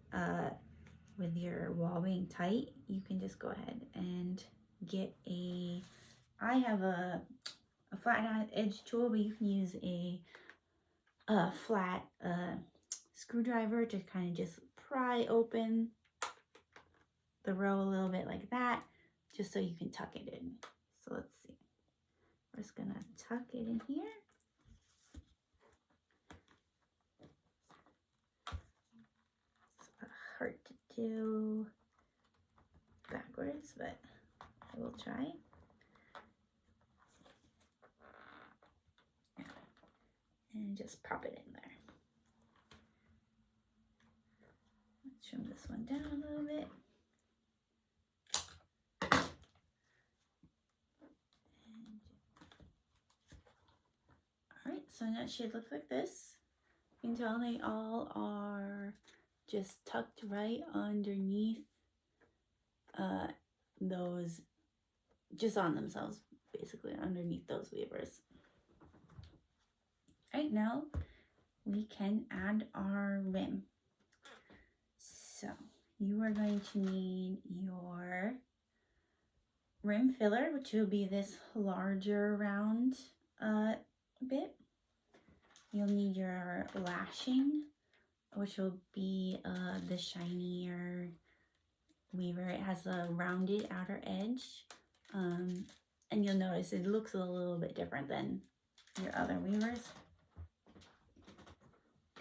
with your wall being tight, you can just go ahead and get I have a flat edge tool, but you can use a flat screwdriver to kind of just pry open the row a little bit like that, just so you can tuck it in. So let's see. We're just gonna tuck it in here. It's hard to do backwards, but I will try. And just pop it in there. Let's trim this one down a little bit. Alright, so now it should look like this. You can tell they all are just tucked right underneath those, just on themselves, basically underneath those weavers. Right, now we can add our rim. So you are going to need your rim filler, which will be this larger round bit. You'll need your lashing, which will be the shinier weaver. It has a rounded outer edge, and you'll notice it looks a little bit different than your other weavers.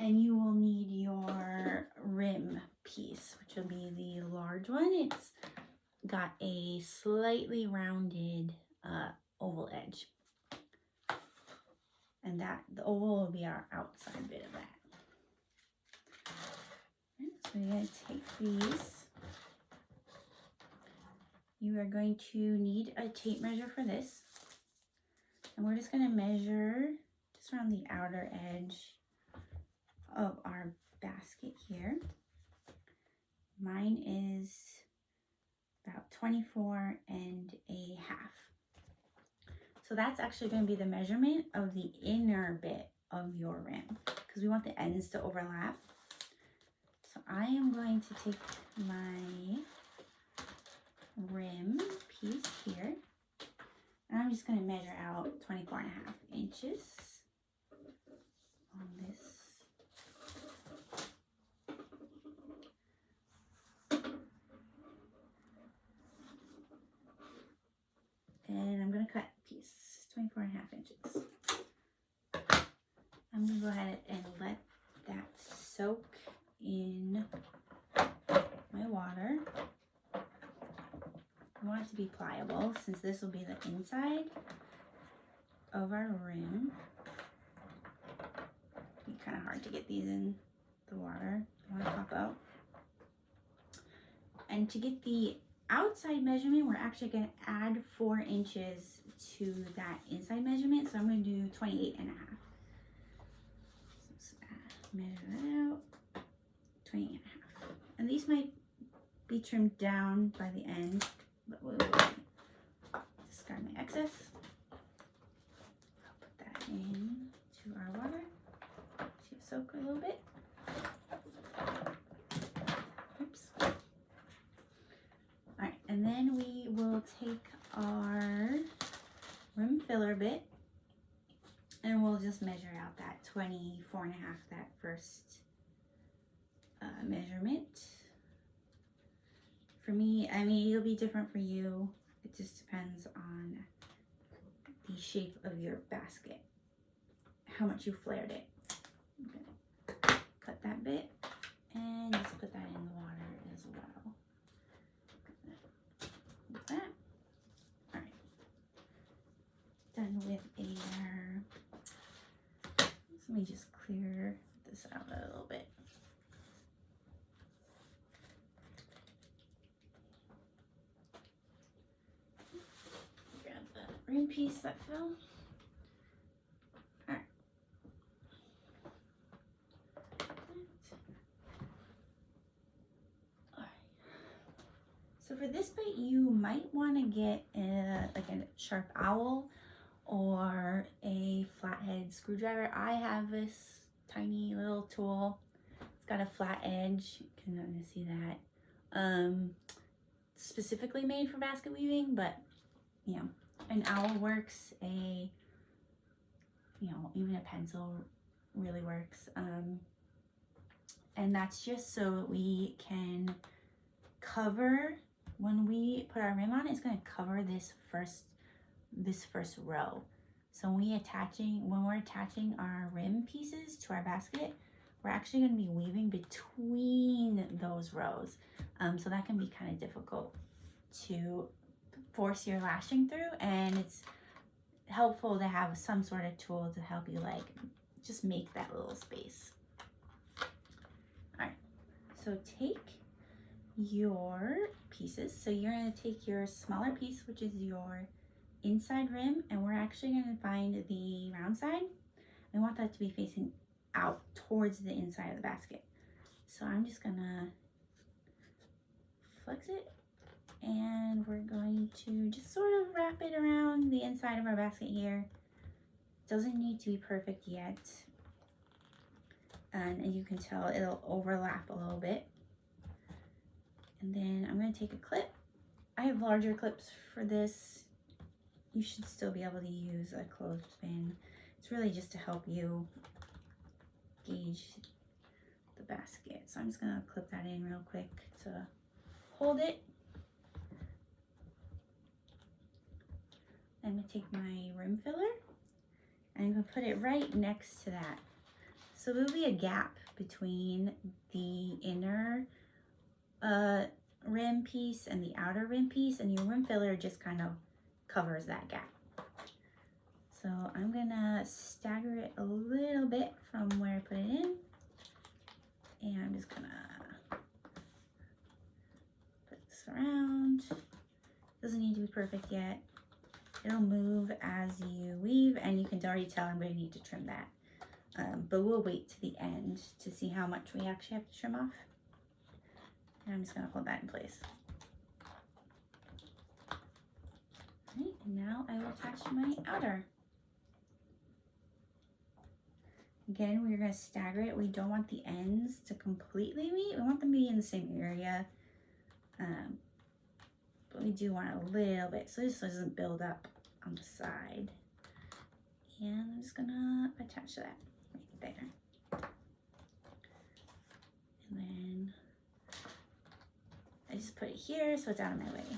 And you will need your rim piece, which will be the large one. It's got a slightly rounded oval edge. And that, the oval will be our outside bit of that. So we're going to take these you are going to need a tape measure for this. And we're just going to measure just around the outer edge of our basket here. Mine is about 24 and a half. So that's actually going to be the measurement of the inner bit of your rim, because we want the ends to overlap. So I am going to take my rim piece here, and I'm just going to measure out 24 and a half inches on this. And I'm going to cut a piece, 24 and a half inches. I'm going to go ahead and let that soak in my water. I want it to be pliable, since this will be the inside of our rim. It'll be kind of hard to get these in the water. They want to pop out. And to get the outside measurement, we're actually going to add 4 inches to that inside measurement. So I'm going to do 28 and a half. So measure that out, 28 and a half. And these might be trimmed down by the end, but we'll discard my excess. I'll put that in to our water. Should soak a little bit. Oops. Alright, and then we will take our rim filler bit and we'll just measure out that 24 and a half, that first measurement. For me, I mean, it'll be different for you. It just depends on the shape of your basket, how much you flared it. I'm gonna cut that bit and just put that in the water as well. Like that. All right. Done with air. Let me just clear this out a little bit. Grab the rim piece that fell. Alright. Alright. So for this bite, you might want to get like a sharp owl or a flathead screwdriver. I have this tiny little tool. It's got a flat edge. You can kind of see that. Specifically made for basket weaving, but you know, an owl works. Even a pencil really works. And that's just so we can cover, when we put our rim on, it's going to cover this first row. So when we're attaching our rim pieces to our basket, we're actually going to be weaving between those rows. So that can be kind of difficult to force your lashing through, and it's helpful to have some sort of tool to help you like just make that little space. All right, so take your pieces. So you're going to take your smaller piece, which is your inside rim, and we're actually going to find the round side. We want that to be facing out towards the inside of the basket. So I'm just gonna flex it, and we're going to just sort of wrap it around the inside of our basket here. Doesn't need to be perfect yet, and you can tell it'll overlap a little bit. And then I'm going to take a clip. I have larger clips for this. You should still be able to use a clothespin. It's really just to help you gauge the basket. So I'm just going to clip that in real quick to hold it. I'm going to take my rim filler and I'm going to put it right next to that. So there'll be a gap between the inner rim piece and the outer rim piece, and your rim filler just kind of covers that gap. So I'm gonna stagger it a little bit from where I put it in, and I'm just gonna put this around. perfect yet. It'll move as you weave, and you can already tell I'm going to need to trim that. But we'll wait to the end to see how much we actually have to trim off. And I'm just going to hold that in place. All right, and now I will attach my outer. Again, we're going to stagger it. We don't want the ends to completely meet. We want them to be in the same area. But we do want a little bit, so this doesn't build up on the side. And I'm just gonna attach that right there. And then I just put it here so it's out of my way.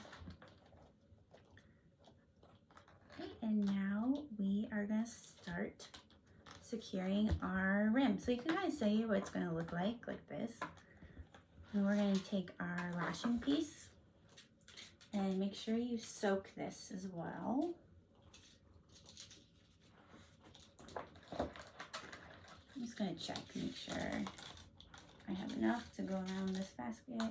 Okay, and now we are gonna start securing our rim. So you can kind of see what it's gonna look like this. And we're gonna take our lashing piece and make sure you soak this as well. I'm just gonna check, make sure I have enough to go around this basket.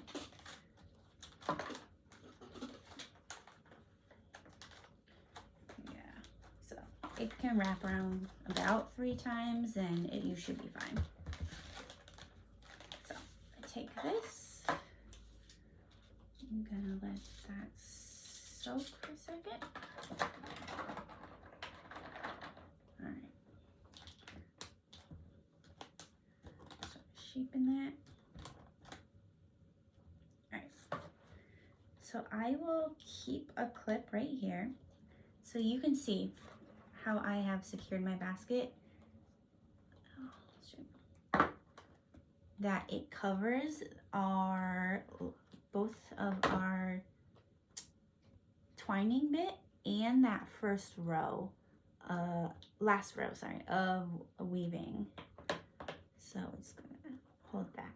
Yeah, so it can wrap around about 3 times and you should be fine. So I take this. I'm gonna let that soak for a second. All right. Start shaping that. All right. So I will keep a clip right here so you can see how I have secured my basket. That it covers both of our twining bit and that first row, last row, sorry, of weaving. So I'm just gonna hold that.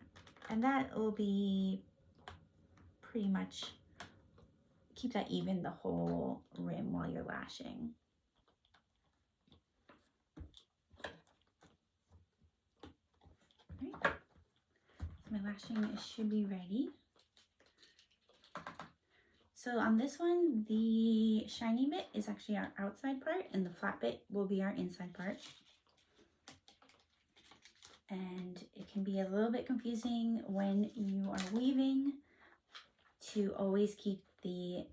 And that will be pretty much, keep that even the whole rim while you're lashing. All right. So my lashing should be ready. So on this one, the shiny bit is actually our outside part and the flat bit will be our inside part. And it can be a little bit confusing when you are weaving to always keep the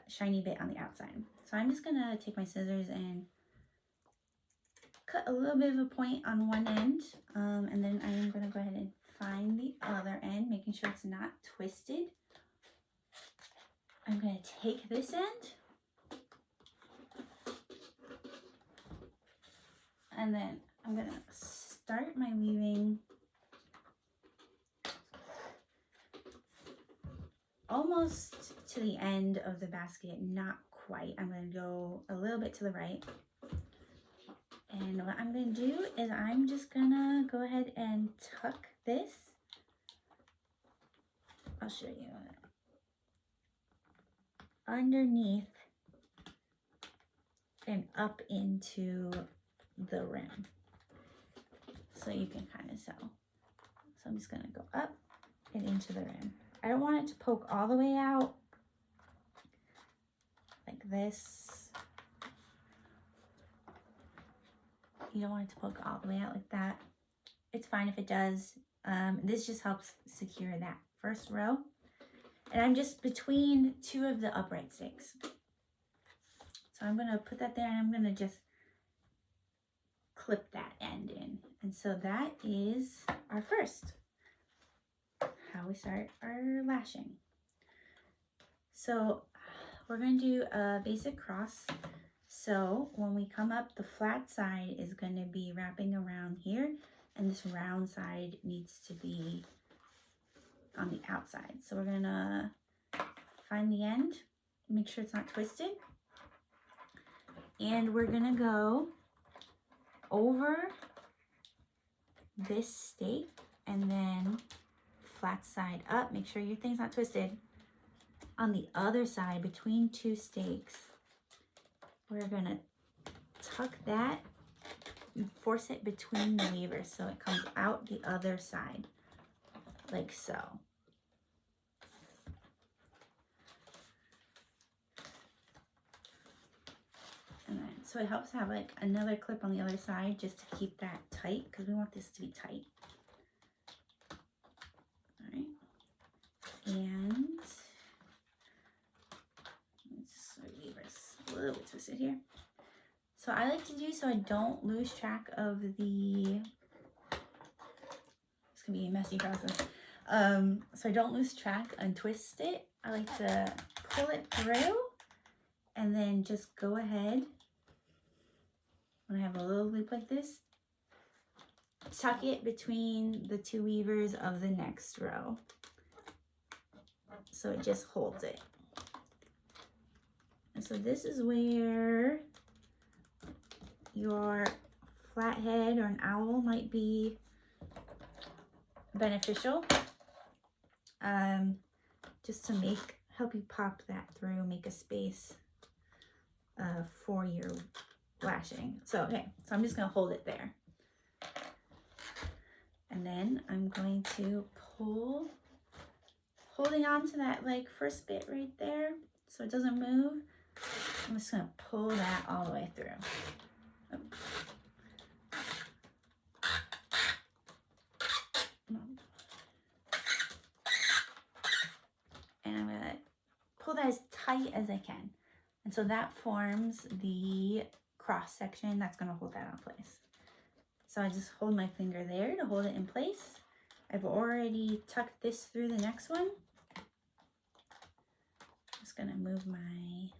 shiny bit on the outside. So I'm just gonna take my scissors and cut a little bit of a point on one end. And then I am gonna go ahead and find the other end, making sure it's not twisted. I'm going to take this end and then I'm going to start my weaving almost to the end of the basket, not quite. I'm going to go a little bit to the right. And what I'm going to do is I'm just going to go ahead and tuck this. I'll show you. Underneath and up into the rim so you can kind of sew. So I'm just going to go up and into the rim. I don't want it to poke all the way out like this. You don't want it to poke all the way out like that. It's fine if it does. This just helps secure that first row. And I'm just between 2 of the upright stakes. So I'm gonna put that there and I'm gonna just clip that end in. And so that is our first, how we start our lashing. So we're gonna do a basic cross. So when we come up, the flat side is gonna be wrapping around here and this round side needs to be on the outside. So we're gonna find the end, make sure it's not twisted. And we're gonna go over this stake and then flat side up. Make sure your thing's not twisted. On the other side, between 2 stakes, we're gonna tuck that and force it between the weavers so it comes out the other side, like so. So it helps to have like another clip on the other side just to keep that tight, because we want this to be tight. All right. And let's leave this a little bit twisted here. So I like to do, so I don't lose track of the, it's gonna be a messy process. So I don't lose track and twist it. I like to pull it through and then just go ahead, when I have a little loop like this, tuck it between the two weavers of the next row. So it just holds it. And so this is where your flathead or an owl might be beneficial. Just to help you pop that through, make a space for your lashing. So, okay, so I'm just gonna hold it there. And then I'm going to pull, holding on to that like first bit right there so it doesn't move. I'm just gonna pull that all the way through. And I'm gonna pull that as tight as I can. And so that forms the cross section that's gonna hold that in place. So I just hold my finger there to hold it in place. I've already tucked this through the next one. Just gonna move my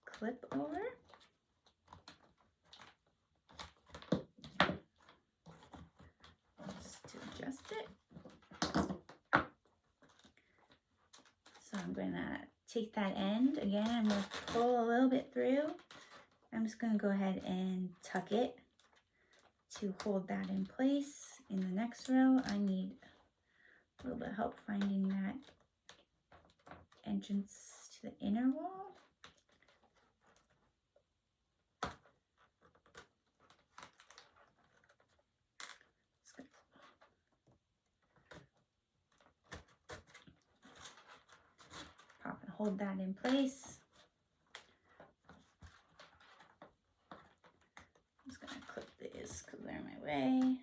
clip over. Just to adjust it. So I'm gonna take that end, again, I'm gonna pull a little bit through. I'm just gonna go ahead and tuck it to hold that in place. In the next row, I need a little bit of help finding that entrance to the inner wall. Pop and hold that in place. I'm just gonna clip these because they're in my way.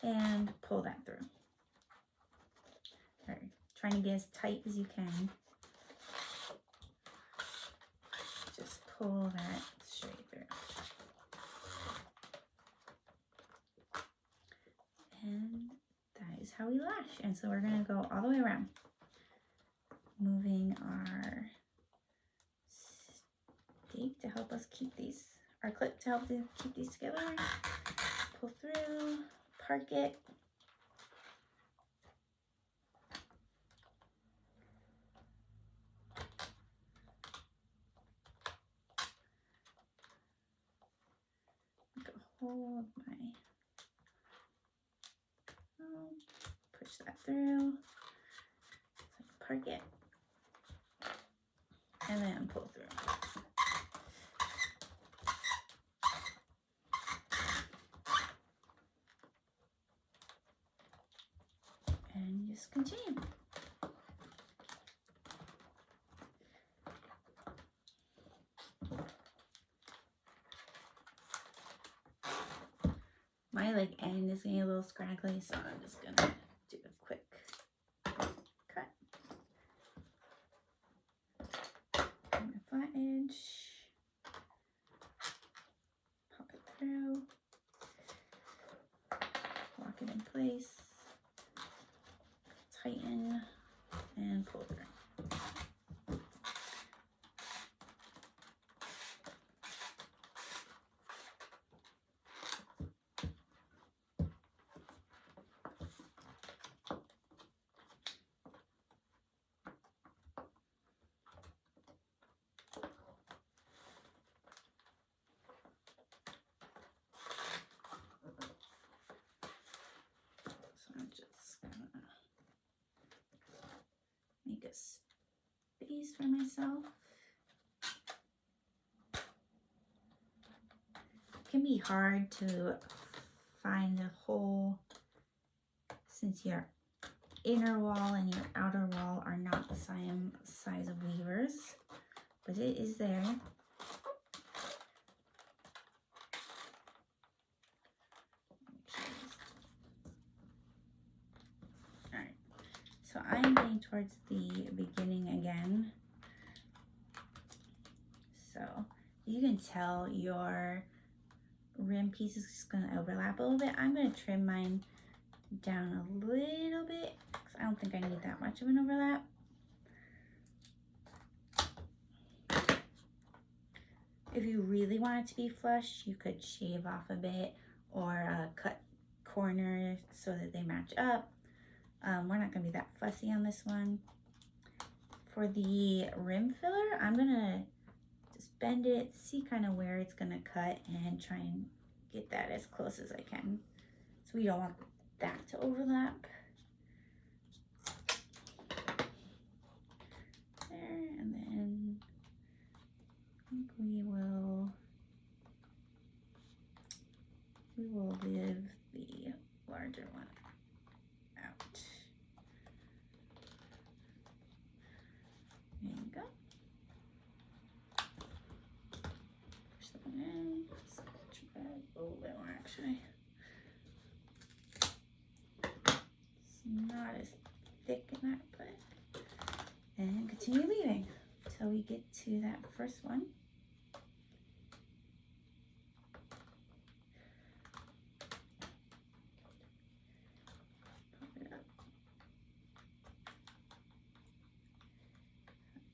And pull that through. All right, trying to get as tight as you can. Just pull that straight through. And that is how we lash. And so we're gonna go all the way around, moving our stake to help us keep these, our clip to help to keep these together. Pull through, park it. Hold my, push that through, so park it, and then pull through. And just continue. My like end is getting a little scraggly, so I'm just gonna do a quick cut. On the flat edge, pop it through, lock it in place, tighten, and pull through. I'm just gonna make a space for myself. It can be hard to find the hole since your inner wall and your outer wall are not the same size of weavers, but it is there. Alright, so I'm getting towards the beginning again. So you can tell your rim piece is just going to overlap a little bit. I'm going to trim mine down a little bit because I don't think I need that much of an overlap. If you really want it to be flush, you could shave off a bit or cut corners so that they match up. We're not going to be that fussy on this one. For the rim filler, I'm going to just bend it, see kind of where it's going to cut, and try and get that as close as I can. So we don't want that to overlap. There, and then I think we will leave the larger one out. There you go. Push that one in. Scratch back a little bit more actually. It's not as thick in that, but and continue weaving till we get to that first one. Pop it up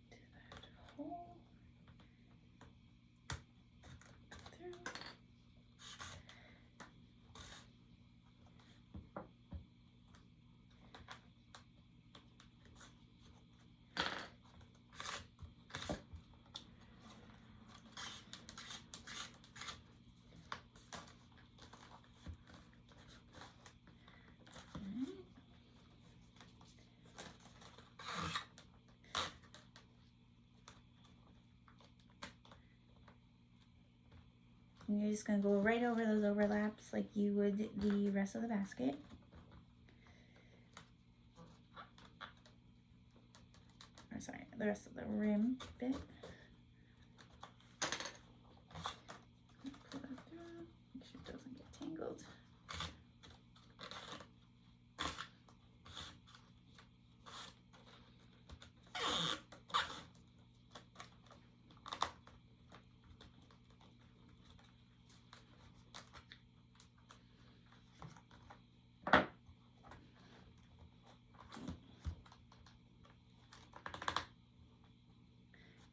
to that hole. Through. And you're just going to go right over those overlaps like you would the rest of the basket. Or sorry, the rest of the rim bit. Pull that through, make sure it doesn't get tangled.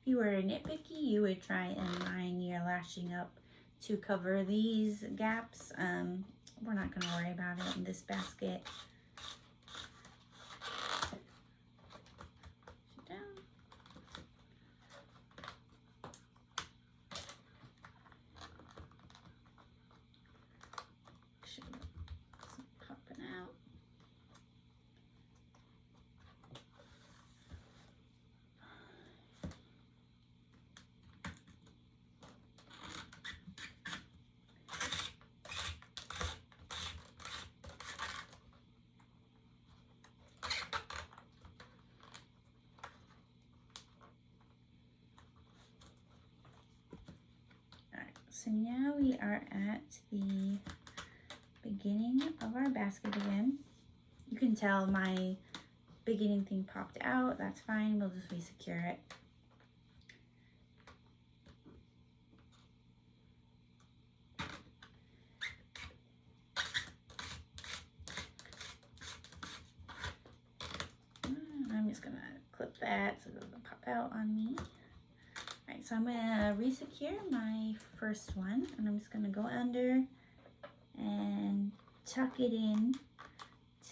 If you were nitpicky, you would try and line your lashing up to cover these gaps. We're not going to worry about it in this basket. Push it down. Should be some popping out. So now we are at the beginning of our basket again. You can tell my beginning thing popped out. That's fine. We'll just re-secure it. I'm just gonna clip that so it doesn't pop out on me. Alright, so I'm gonna re-secure my first one, and I'm just gonna go under and tuck it in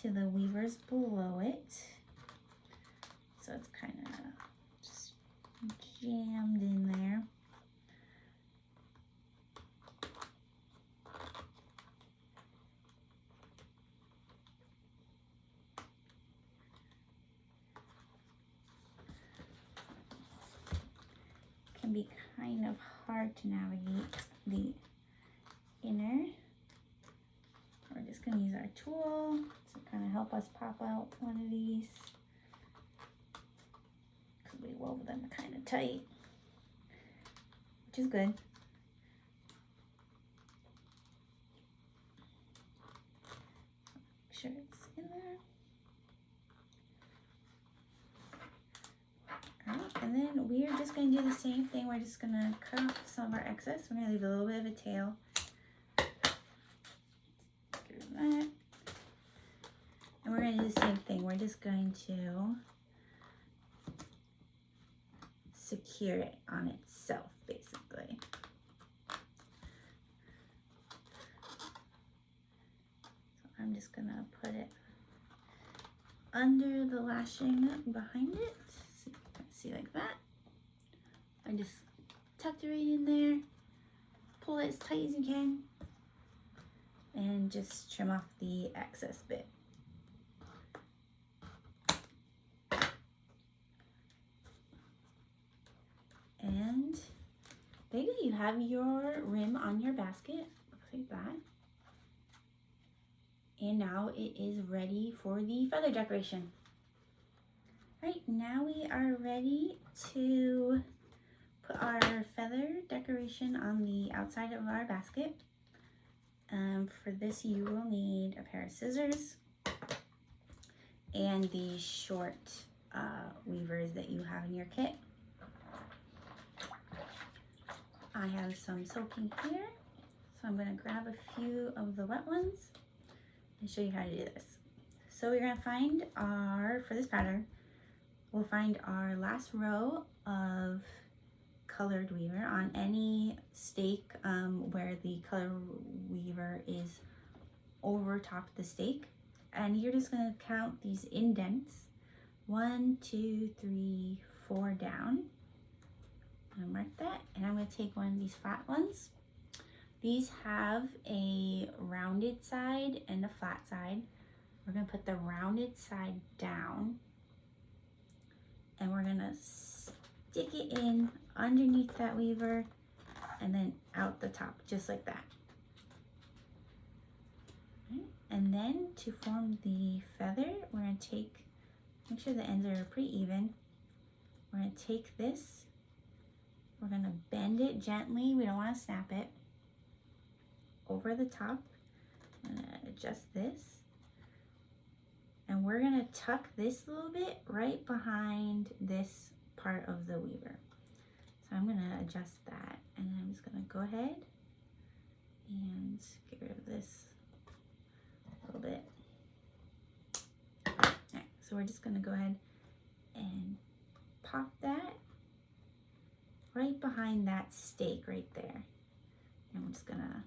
to the weavers below it. So it's kind of just jammed in there. Can be kind of hard to navigate the inner. We're just going to use our tool to kind of help us pop out one of these, because we wove them kind of tight, which is good. Make sure it's in there. Alright, and then we're just going to do the same thing. We're just going to cut off some of our excess. We're going to leave a little bit of a tail. Do that. And we're going to do the same thing. We're just going to secure it on itself, basically. So I'm just going to put it under the lashing behind it. See, like that. I just tucked it right in there. Pull it as tight as you can. And just trim off the excess bit. And there you have your rim on your basket. Looks like that. And now it is ready for the feather decoration. Right, now we are ready to put our feather decoration on the outside of our basket. For this, you will need a pair of scissors and the short weavers that you have in your kit. I have some soaking here, so I'm going to grab a few of the wet ones and show you how to do this. So we're going to find for this pattern, we'll find our last row of colored weaver on any stake where the color weaver is over top the stake. And you're just going to count these indents, 1, 2, 3, 4 down. I'm going to mark that, and I'm going to take one of these flat ones. These have a rounded side and a flat side. We're going to put the rounded side down, and we're going to stick it in underneath that weaver and then out the top, just like that. Right. And then to form the feather, we're going to make sure the ends are pretty even. We're going to take this, we're going to bend it gently, we don't want to snap it, over the top. I'm going to adjust this. And we're going to tuck this a little bit right behind this part of the weaver. So I'm going to adjust that, and then I'm just going to go ahead and get rid of this a little bit. Alright, so we're just going to go ahead and pop that right behind that stake right there. And we're just going to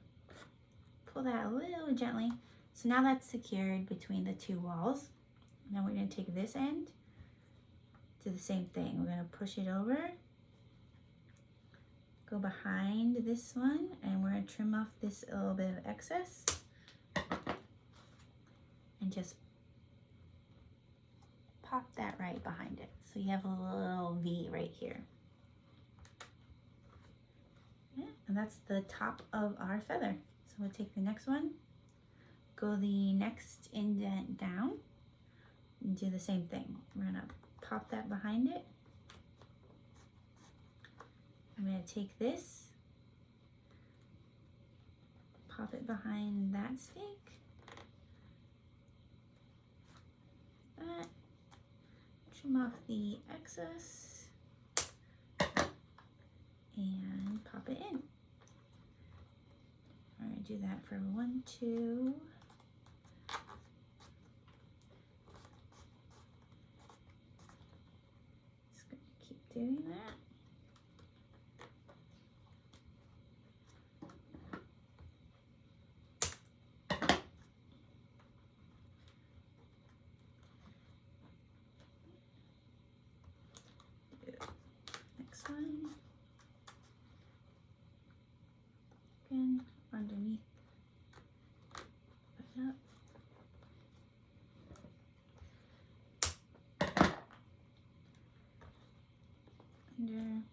pull that a little gently. So now that's secured between the two walls. Now we're going to take this end, do the same thing. We're going to push it over, go behind this one, and we're going to trim off this little bit of excess and just pop that right behind it. So you have a little V right here. Yeah, and that's the top of our feather. So we'll take the next one, go the next indent down, and do the same thing. We're going to pop that behind it. I'm going to take this, pop it behind that stake, that, trim off the excess, and pop it in. We're going to do that for 1, 2, just going to keep doing that. Next one. Again, underneath. Put it up. Under.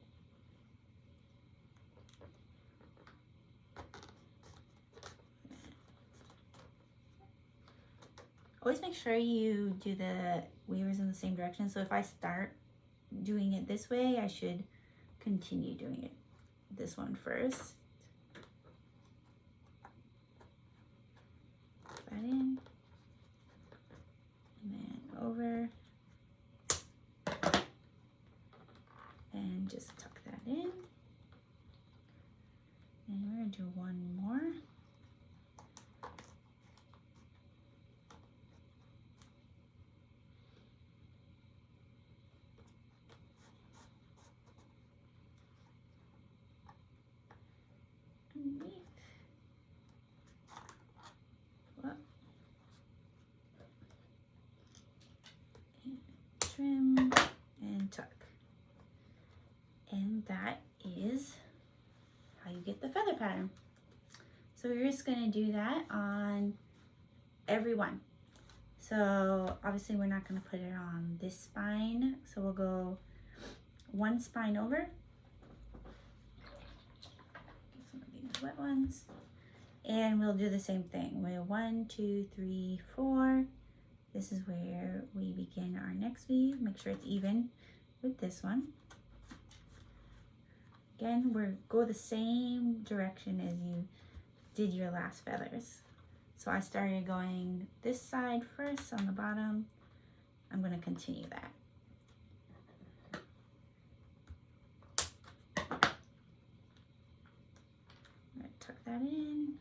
always make sure you do the weavers in the same direction. So if I start doing it this way, I should continue doing it this one first. Put that in, and then over, and just tuck that in. And we're gonna do one more. Underneath. Up. And trim and tuck. And that is how you get the feather pattern. So we're just gonna do that on every one. So obviously we're not gonna put it on this spine. So we'll go one spine over. Get some of these wet ones. And we'll do the same thing. We're 1, 2, 3, 4. This is where we begin our next weave. Make sure it's even with this one. Again, we're go the same direction as you did your last feathers. So I started going this side first on the bottom. I'm going to continue that. I'm going to tuck that in.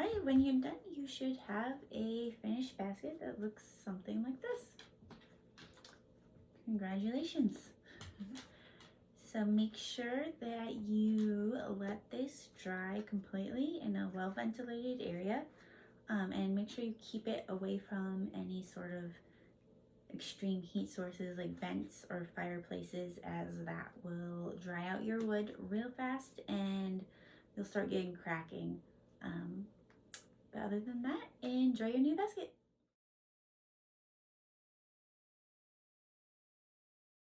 Alright, when you're done, you should have a finished basket that looks something like this. Congratulations. So make sure that you let this dry completely in a well-ventilated area, and make sure you keep it away from any sort of extreme heat sources like vents or fireplaces, as that will dry out your wood real fast and you'll start getting cracking. But other than that, enjoy your new basket.